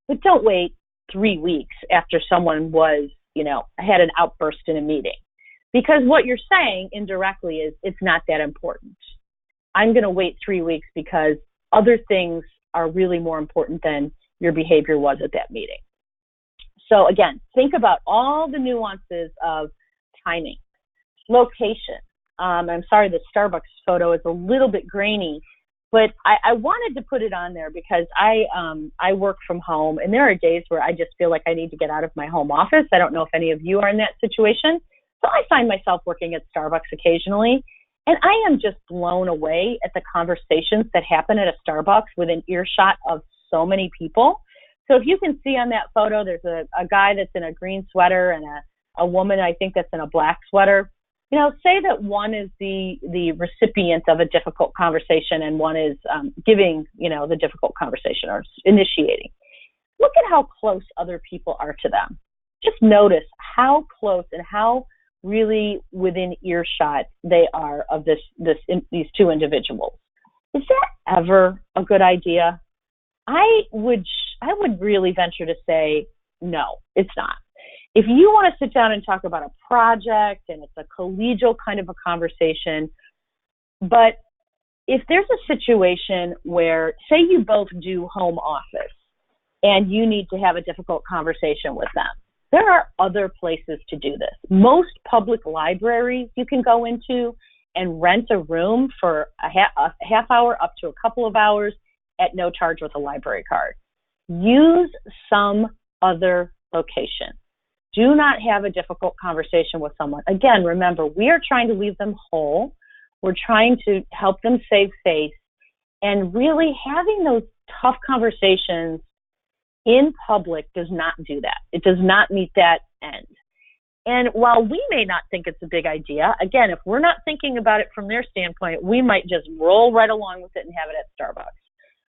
but don't wait 3 weeks after someone had an outburst in a meeting. Because what you're saying indirectly is it's not that important. I'm going to wait 3 weeks because other things are really more important than your behavior was at that meeting. So again, think about all the nuances of timing. Location. I'm sorry, the Starbucks photo is a little bit grainy, but I wanted to put it on there because I work from home, and there are days where I just feel like I need to get out of my home office. I don't know if any of you are in that situation. So I find myself working at Starbucks occasionally, and I am just blown away at the conversations that happen at a Starbucks within earshot of so many people. So if you can see on that photo, there's a guy that's in a green sweater and a woman, I think, that's in a black sweater. Say that one is the recipient of a difficult conversation and one is giving, the difficult conversation or initiating. Look at how close other people are to them. Just notice how close and how really within earshot they are of these two individuals. Is that ever a good idea? I would really venture to say no, it's not. If you want to sit down and talk about a project and it's a collegial kind of a conversation, but if there's a situation where, say you both do home office and you need to have a difficult conversation with them, there are other places to do this. Most public libraries you can go into and rent a room for a half hour up to a couple of hours at no charge with a library card. Use some other location. Do not have a difficult conversation with someone. Again, remember, we are trying to leave them whole. We're trying to help them save face. And really having those tough conversations in public does not do that. It does not meet that end. And while we may not think it's a big idea, again, if we're not thinking about it from their standpoint, we might just roll right along with it and have it at Starbucks.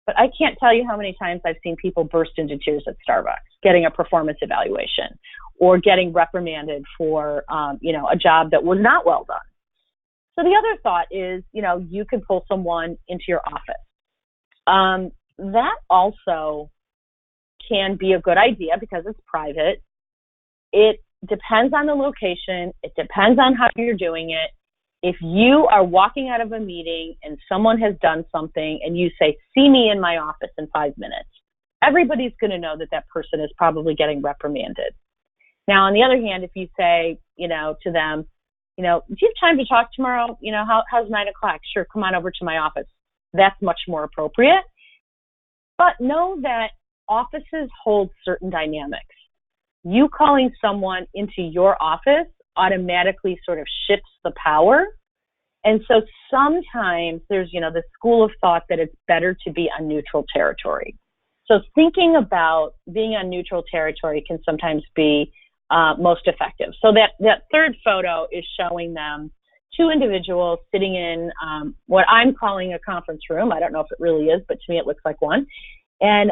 But I can't tell you how many times I've seen people burst into tears at Starbucks, getting a performance evaluation or getting reprimanded for, a job that was not well done. So the other thought is, you could pull someone into your office. That also can be a good idea because it's private. It depends on the location. It depends on how you're doing it. If you are walking out of a meeting and someone has done something and you say, see me in my office in 5 minutes, everybody's going to know that person is probably getting reprimanded. Now, on the other hand, if you say, to them, do you have time to talk tomorrow? How's 9 o'clock? Sure, come on over to my office. That's much more appropriate. But know that offices hold certain dynamics. You calling someone into your office automatically sort of shifts the power. And so sometimes there's, the school of thought that it's better to be on neutral territory. So thinking about being on neutral territory can sometimes be most effective. So that third photo is showing them two individuals sitting in what I'm calling a conference room. I don't know if it really is, but to me it looks like one. and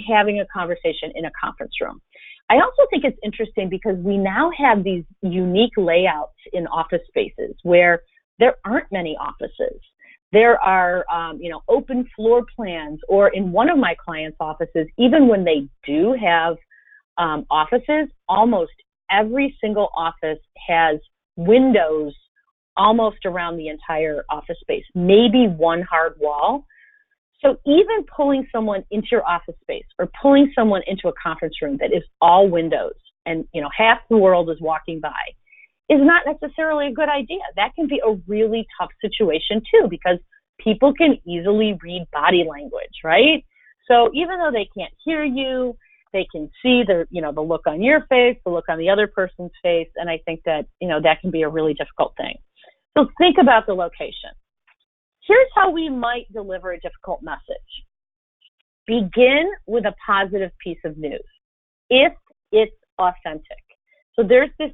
having a conversation in a conference room. I also think it's interesting because we now have these unique layouts in office spaces where there aren't many offices. There are, open floor plans, or in one of my clients' offices, even when they do have offices, almost every single office has windows almost around the entire office space, maybe one hard wall. So even pulling someone into your office space or pulling someone into a conference room that is all windows and, half the world is walking by is not necessarily a good idea. That can be a really tough situation too, because people can easily read body language, right? So even though they can't hear you, they can see the look on your face, the look on the other person's face. And I think that, that can be a really difficult thing. So think about the location. Here's how we might deliver a difficult message. Begin with a positive piece of news, if it's authentic. So there's this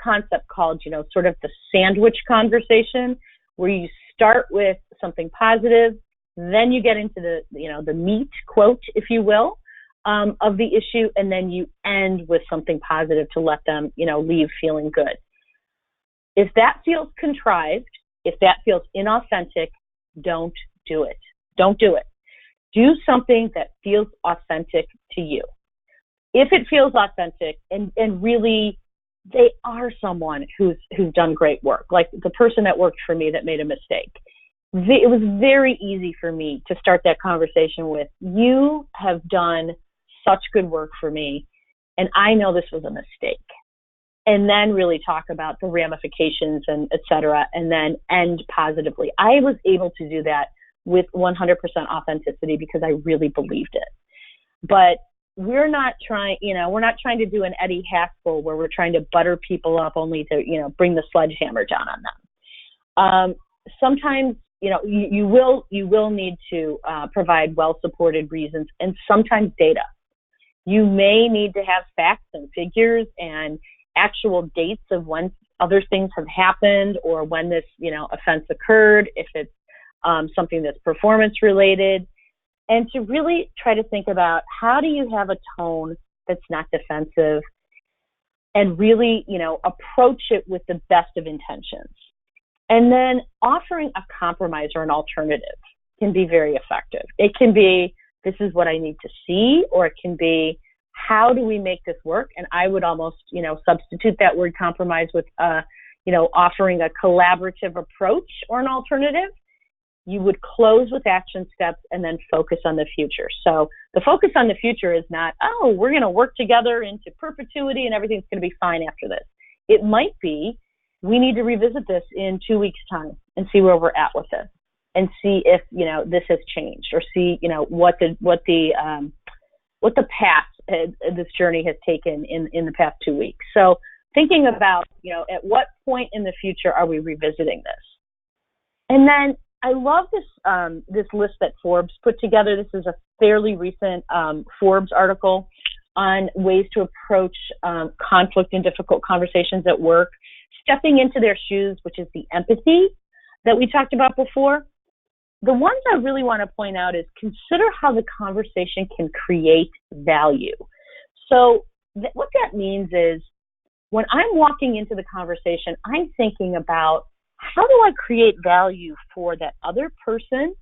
concept called, sort of the sandwich conversation, where you start with something positive, then you get into the meat, quote, if you will, of the issue, and then you end with something positive to let them, leave feeling good. If that feels contrived, if that feels inauthentic, don't do it. Don't do it. Do something that feels authentic to you. If it feels authentic and really they are someone who's done great work, like the person that worked for me that made a mistake, it was very easy for me to start that conversation with, you have done such good work for me, and I know this was a mistake. And then really talk about the ramifications and et cetera, and then end positively. I was able to do that with 100% authenticity because I really believed it. But we're not trying to do an Eddie Haskell where we're trying to butter people up only to, bring the sledgehammer down on them. Sometimes, you will need to provide well-supported reasons and sometimes data. You may need to have facts and figures and actual dates of when other things have happened or when this, offense occurred, if it's something that's performance related, and to really try to think about how do you have a tone that's not defensive and really, approach it with the best of intentions. And then offering a compromise or an alternative can be very effective. It can be, this is what I need to see, or it can be, how do we make this work? And I would almost, substitute that word compromise with, offering a collaborative approach or an alternative. You would close with action steps and then focus on the future. So the focus on the future is not, oh, we're going to work together into perpetuity and everything's going to be fine after this. It might be, we need to revisit this in 2 weeks' time and see where we're at with it and see if, this has changed, or see, what the path this journey has taken in the past 2 weeks. So thinking about, at what point in the future are we revisiting this? And then I love this list that Forbes put together. This is a fairly recent Forbes article on ways to approach conflict and difficult conversations at work, stepping into their shoes, which is the empathy that we talked about before. The ones I really want to point out is consider how the conversation can create value. So what that means is when I'm walking into the conversation, I'm thinking about, how do I create value for that other person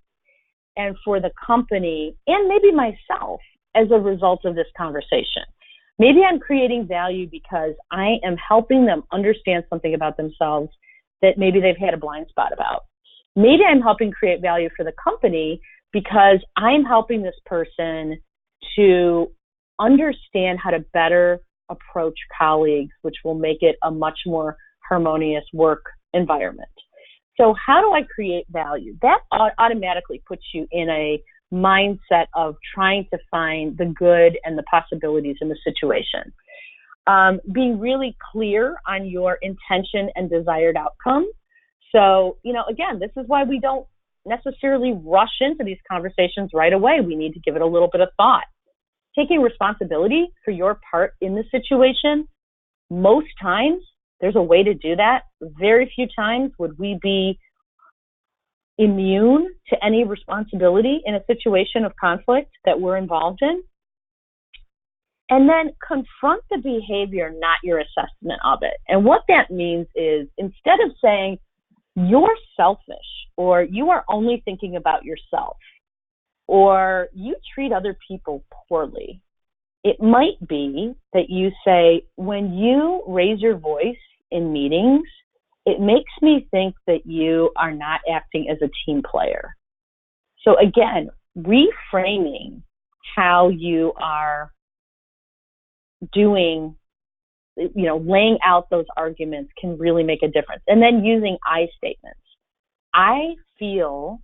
and for the company and maybe myself as a result of this conversation? Maybe I'm creating value because I am helping them understand something about themselves that maybe they've had a blind spot about. Maybe I'm helping create value for the company because I'm helping this person to understand how to better approach colleagues, which will make it a much more harmonious work environment. So how do I create value? That automatically puts you in a mindset of trying to find the good and the possibilities in the situation. Being really clear on your intention and desired outcome. So, again, this is why we don't necessarily rush into these conversations right away. We need to give it a little bit of thought. Taking responsibility for your part in the situation, most times there's a way to do that. Very few times would we be immune to any responsibility in a situation of conflict that we're involved in. And then confront the behavior, not your assessment of it. And what that means is, instead of saying, you're selfish, or you are only thinking about yourself, or you treat other people poorly, it might be that you say, when you raise your voice in meetings, it makes me think that you are not acting as a team player. So again, reframing how you are doing, laying out those arguments can really make a difference. And then using I statements. I feel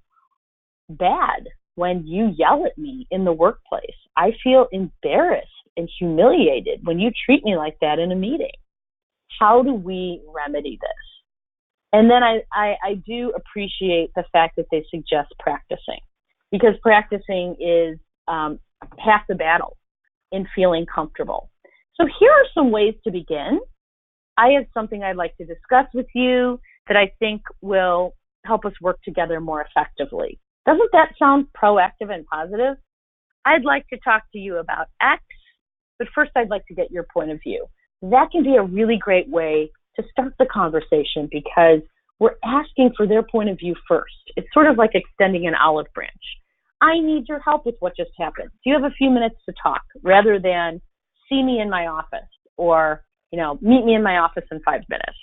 bad when you yell at me in the workplace. I feel embarrassed and humiliated when you treat me like that in a meeting. How do we remedy this? And then I do appreciate the fact that they suggest practicing, because practicing is half the battle in feeling comfortable. So here are some ways to begin. I have something I'd like to discuss with you that I think will help us work together more effectively. Doesn't that sound proactive and positive? I'd like to talk to you about X, but first I'd like to get your point of view. That can be a really great way to start the conversation, because we're asking for their point of view first. It's sort of like extending an olive branch. I need your help with what just happened. Do you have a few minutes to talk, rather than see me in my office, or, meet me in my office in 5 minutes.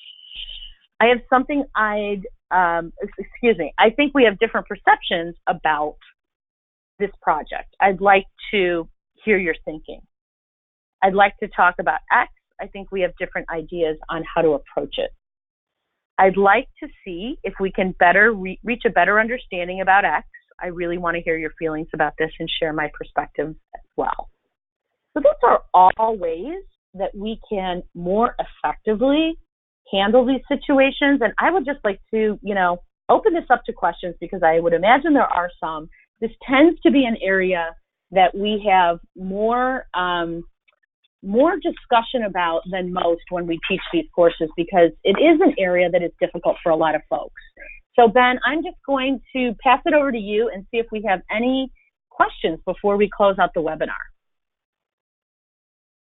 I have something I think we have different perceptions about this project. I'd like to hear your thinking. I'd like to talk about X. I think we have different ideas on how to approach it. I'd like to see if we can better reach a better understanding about X. I really want to hear your feelings about this and share my perspective as well. So those are all ways that we can more effectively handle these situations. And I would just like to, open this up to questions, because I would imagine there are some. This tends to be an area that we have more discussion about than most when we teach these courses, because it is an area that is difficult for a lot of folks. So Ben, I'm just going to pass it over to you and see if we have any questions before we close out the webinar.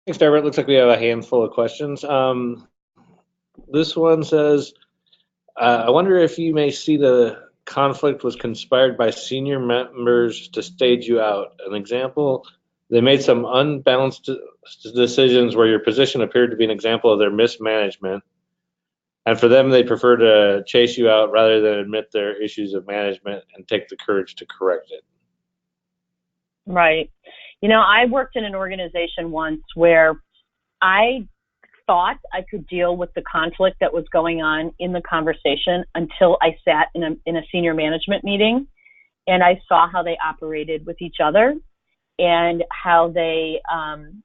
Thanks, Deborah. It looks like we have a handful of questions. This one says, I wonder if you may see the conflict was conspired by senior members to stage you out. An example, they made some unbalanced decisions where your position appeared to be an example of their mismanagement. And for them, they prefer to chase you out rather than admit their issues of management and take the courage to correct it. Right. I worked in an organization once where I thought I could deal with the conflict that was going on in the conversation until I sat in a senior management meeting, and I saw how they operated with each other and how they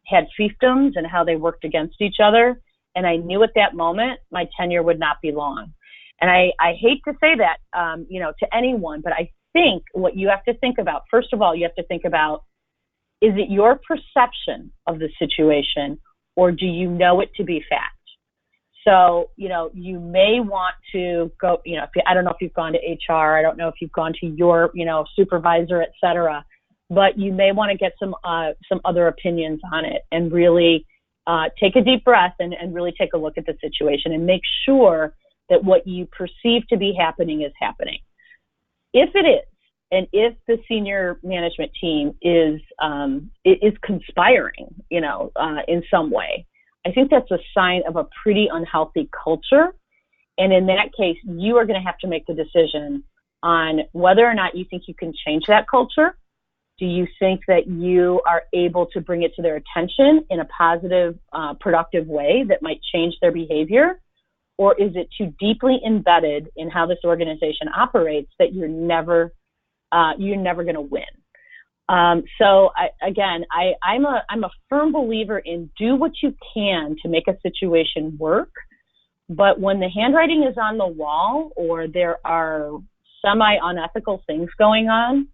had fiefdoms and how they worked against each other. And I knew at that moment my tenure would not be long. And I hate to say that, to anyone, but I think what you have to think about, first of all, you have to think about, is it your perception of the situation, or do you know it to be fact? So, you may want to go, I don't know if you've gone to HR, I don't know if you've gone to your, supervisor, et cetera, but you may want to get some other opinions on it, and really take a deep breath and really take a look at the situation and make sure that what you perceive to be happening is happening. If it is, and if the senior management team is conspiring, in some way, I think that's a sign of a pretty unhealthy culture. And in that case, you are going to have to make the decision on whether or not you think you can change that culture. Do you think that you are able to bring it to their attention in a positive, productive way that might change their behavior? Or is it too deeply embedded in how this organization operates that you're never going to win? So I'm a firm believer in do what you can to make a situation work. But when the handwriting is on the wall, or there are semi-unethical things going on,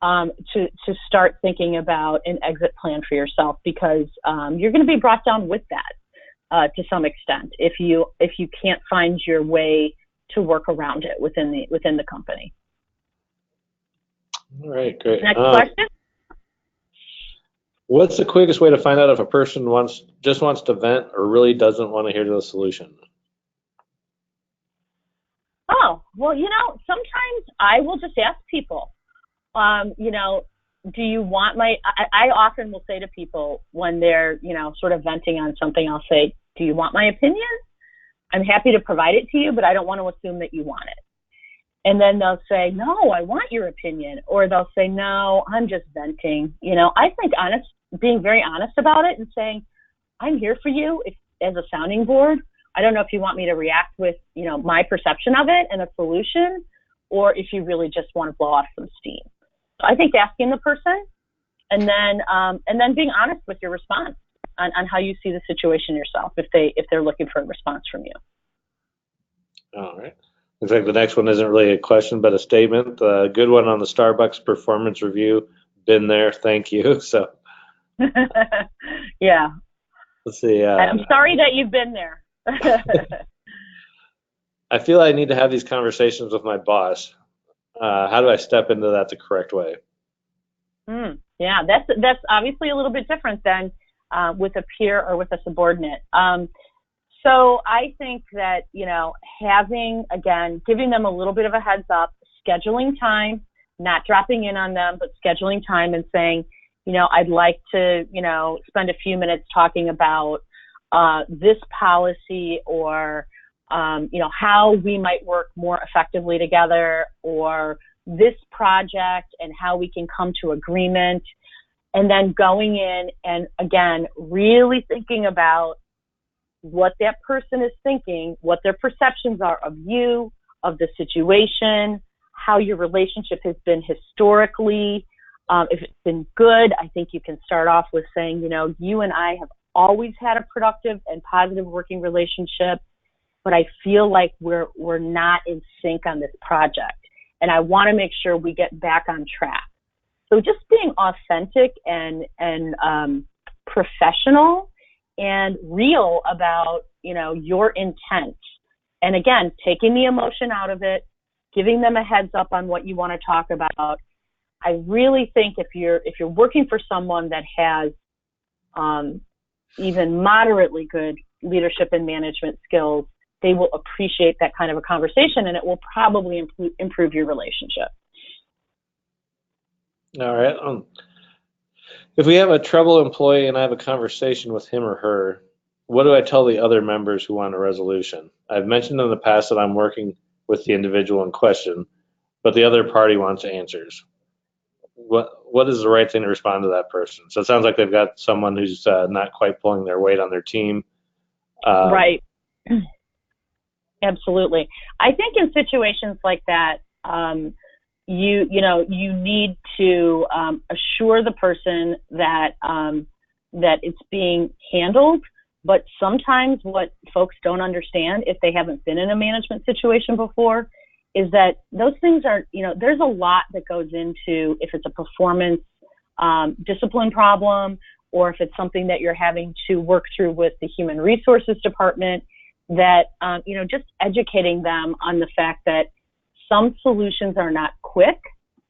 to start thinking about an exit plan for yourself, because you're going to be brought down with that to some extent if you can't find your way to work around it within the company. All right, great. Next question. What's the quickest way to find out if a person just wants to vent or really doesn't want to hear the solution? Oh, well, sometimes I will just ask people, do you want I often will say to people when they're, sort of venting on something, I'll say, do you want my opinion? I'm happy to provide it to you, but I don't want to assume that you want it. And then they'll say, no, I want your opinion. Or they'll say, no, I'm just venting. I think being very honest about it and saying, I'm here for you as a sounding board. I don't know if you want me to react with, my perception of it and a solution, or if you really just want to blow off some steam. So I think asking the person and then being honest with your response on how you see the situation yourself if they're looking for a response from you. All right. Looks like the next one isn't really a question, but a statement. Good one on the Starbucks performance review. Been there. Thank you. So. Yeah. Let's see. I'm sorry that you've been there. I feel I need to have these conversations with my boss. How do I step into that the correct way? Yeah, that's obviously a little bit different than with a peer or with a subordinate. So I think that, giving them a little bit of a heads up, scheduling time, not dropping in on them, but scheduling time and saying, I'd like to, spend a few minutes talking about this policy or, how we might work more effectively together, or this project and how we can come to agreement. And then going in and, again, really thinking about what that person is thinking, what their perceptions are of you, of the situation, how your relationship has been historically. If it's been good, I think you can start off with saying, you and I have always had a productive and positive working relationship, but I feel like we're not in sync on this project, and I want to make sure we get back on track. So just being authentic and professional and real about, your intent. And again, taking the emotion out of it, giving them a heads up on what you want to talk about. I really think if you're working for someone that has even moderately good leadership and management skills, they will appreciate that kind of a conversation, and it will probably improve your relationship. All right. If we have a trouble employee and I have a conversation with him or her, what do I tell the other members who want a resolution? I've mentioned in the past that I'm working with the individual in question, but the other party wants answers. What is the right thing to respond to that person? So it sounds like they've got someone who's not quite pulling their weight on their team. Right. Absolutely. I think in situations like that, you need to assure the person that that it's being handled. But sometimes what folks don't understand, if they haven't been in a management situation before, is that those things are, there's a lot that goes into if it's a performance discipline problem, or if it's something that you're having to work through with the human resources department, that, just educating them on the fact that some solutions are not quick,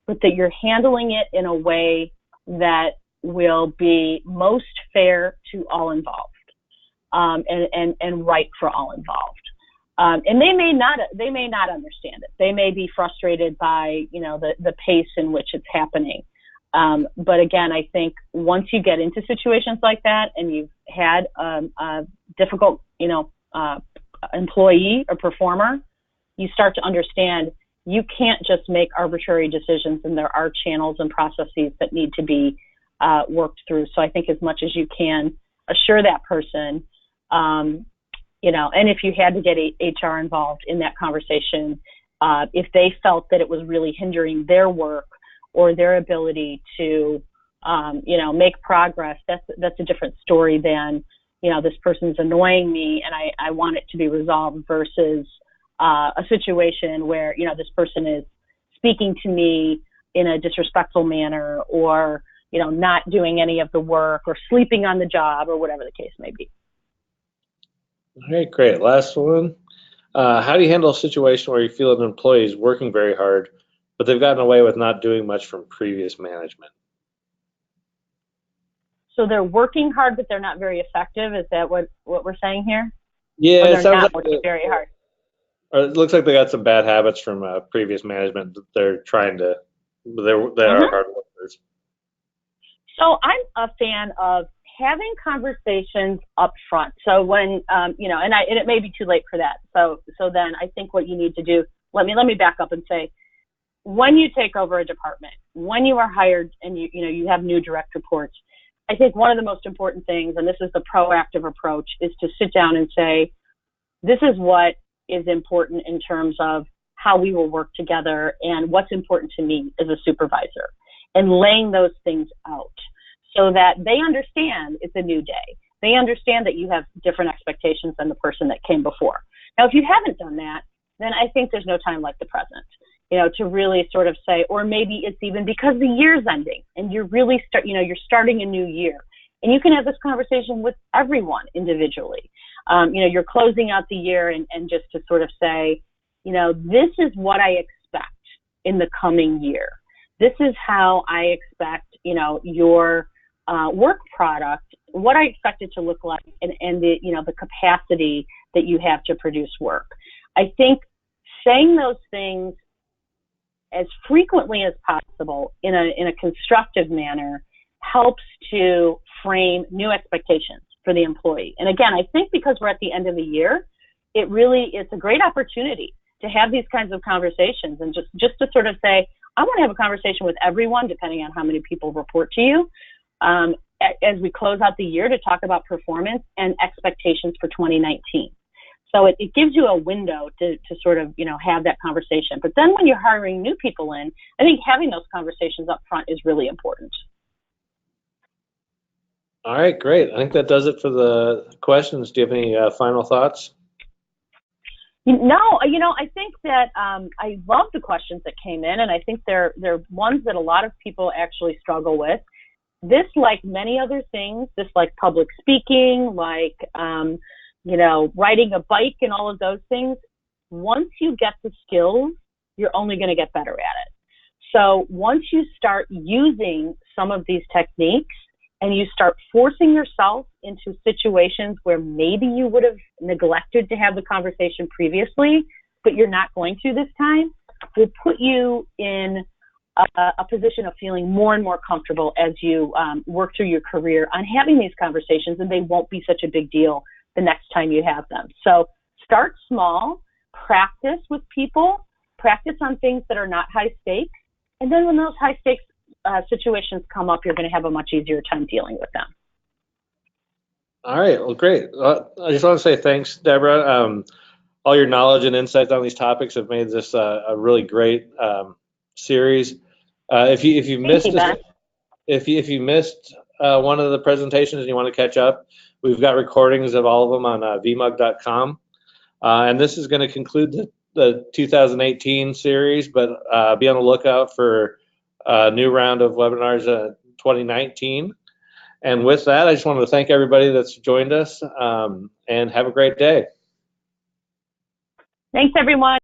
but that you're handling it in a way that will be most fair to all involved, and right for all involved. And they may not understand it. They may be frustrated by, the pace in which it's happening. But again, I think once you get into situations like that and you've had a difficult, employee or performer, you start to understand you can't just make arbitrary decisions, and there are channels and processes that need to be worked through. So I think as much as you can, assure that person, and if you had to get HR involved in that conversation, if they felt that it was really hindering their work or their ability to, make progress, that's a different story than, this person's annoying me and I want it to be resolved, versus a situation where, this person is speaking to me in a disrespectful manner, or, not doing any of the work, or sleeping on the job, or whatever the case may be. All right, great. Last one. How do you handle a situation where you feel an employee is working very hard, but they've gotten away with not doing much from previous management. So they're working hard, but they're not very effective. Is that what we're saying here? Yeah, or it they're sounds not like working very hard. or it looks like they got some bad habits from previous management that they're trying to. They are hard workers. So I'm a fan of having conversations up front. So when and it may be too late for that. So then I think what you need to do. Let me back up and say, when you take over a department, when you are hired and you have new direct reports, I think one of the most important things, and this is the proactive approach, is to sit down and say, this is what is important in terms of how we will work together and what's important to me as a supervisor, and laying those things out so that they understand it's a new day. They understand that you have different expectations than the person that came before. Now, if you haven't done that, then I think there's no time like the present, to really sort of say, or maybe it's even because the year's ending and you're really you're starting a new year, and you can have this conversation with everyone individually. You're closing out the year and just to sort of say, this is what I expect in the coming year. This is how I expect, your work product, what I expect it to look like, and the, the capacity that you have to produce work. I think saying those things as frequently as possible in a constructive manner helps to frame new expectations for the employee. And again, I think because we're at the end of the year, it's a great opportunity to have these kinds of conversations and just to sort of say, I want to have a conversation with everyone, depending on how many people report to you, as we close out the year, to talk about performance and expectations for 2019. So it gives you a window to sort of, have that conversation. But then when you're hiring new people in, I think having those conversations up front is really important. All right, great. I think that does it for the questions. Do you have any final thoughts? No, I think that I love the questions that came in, and I think they're ones that a lot of people actually struggle with. This, like many other things, this like public speaking, like riding a bike and all of those things, once you get the skills, you're only going to get better at it. So once you start using some of these techniques and you start forcing yourself into situations where maybe you would have neglected to have the conversation previously, but you're not going to this time, will put you in a position of feeling more and more comfortable as you work through your career on having these conversations, and they won't be such a big deal the next time you have them. So start small, practice with people, practice on things that are not high stakes, and then when those high stakes situations come up, you're going to have a much easier time dealing with them. All right, well, great. I just want to say thanks, Deborah. All your knowledge and insights on these topics have made this a really great series. If you missed one of the presentations and you want to catch up, we've got recordings of all of them on vmug.com. And this is going to conclude the 2018 series, but be on the lookout for a new round of webinars 2019. And with that, I just wanted to thank everybody that's joined us, and have a great day. Thanks, everyone.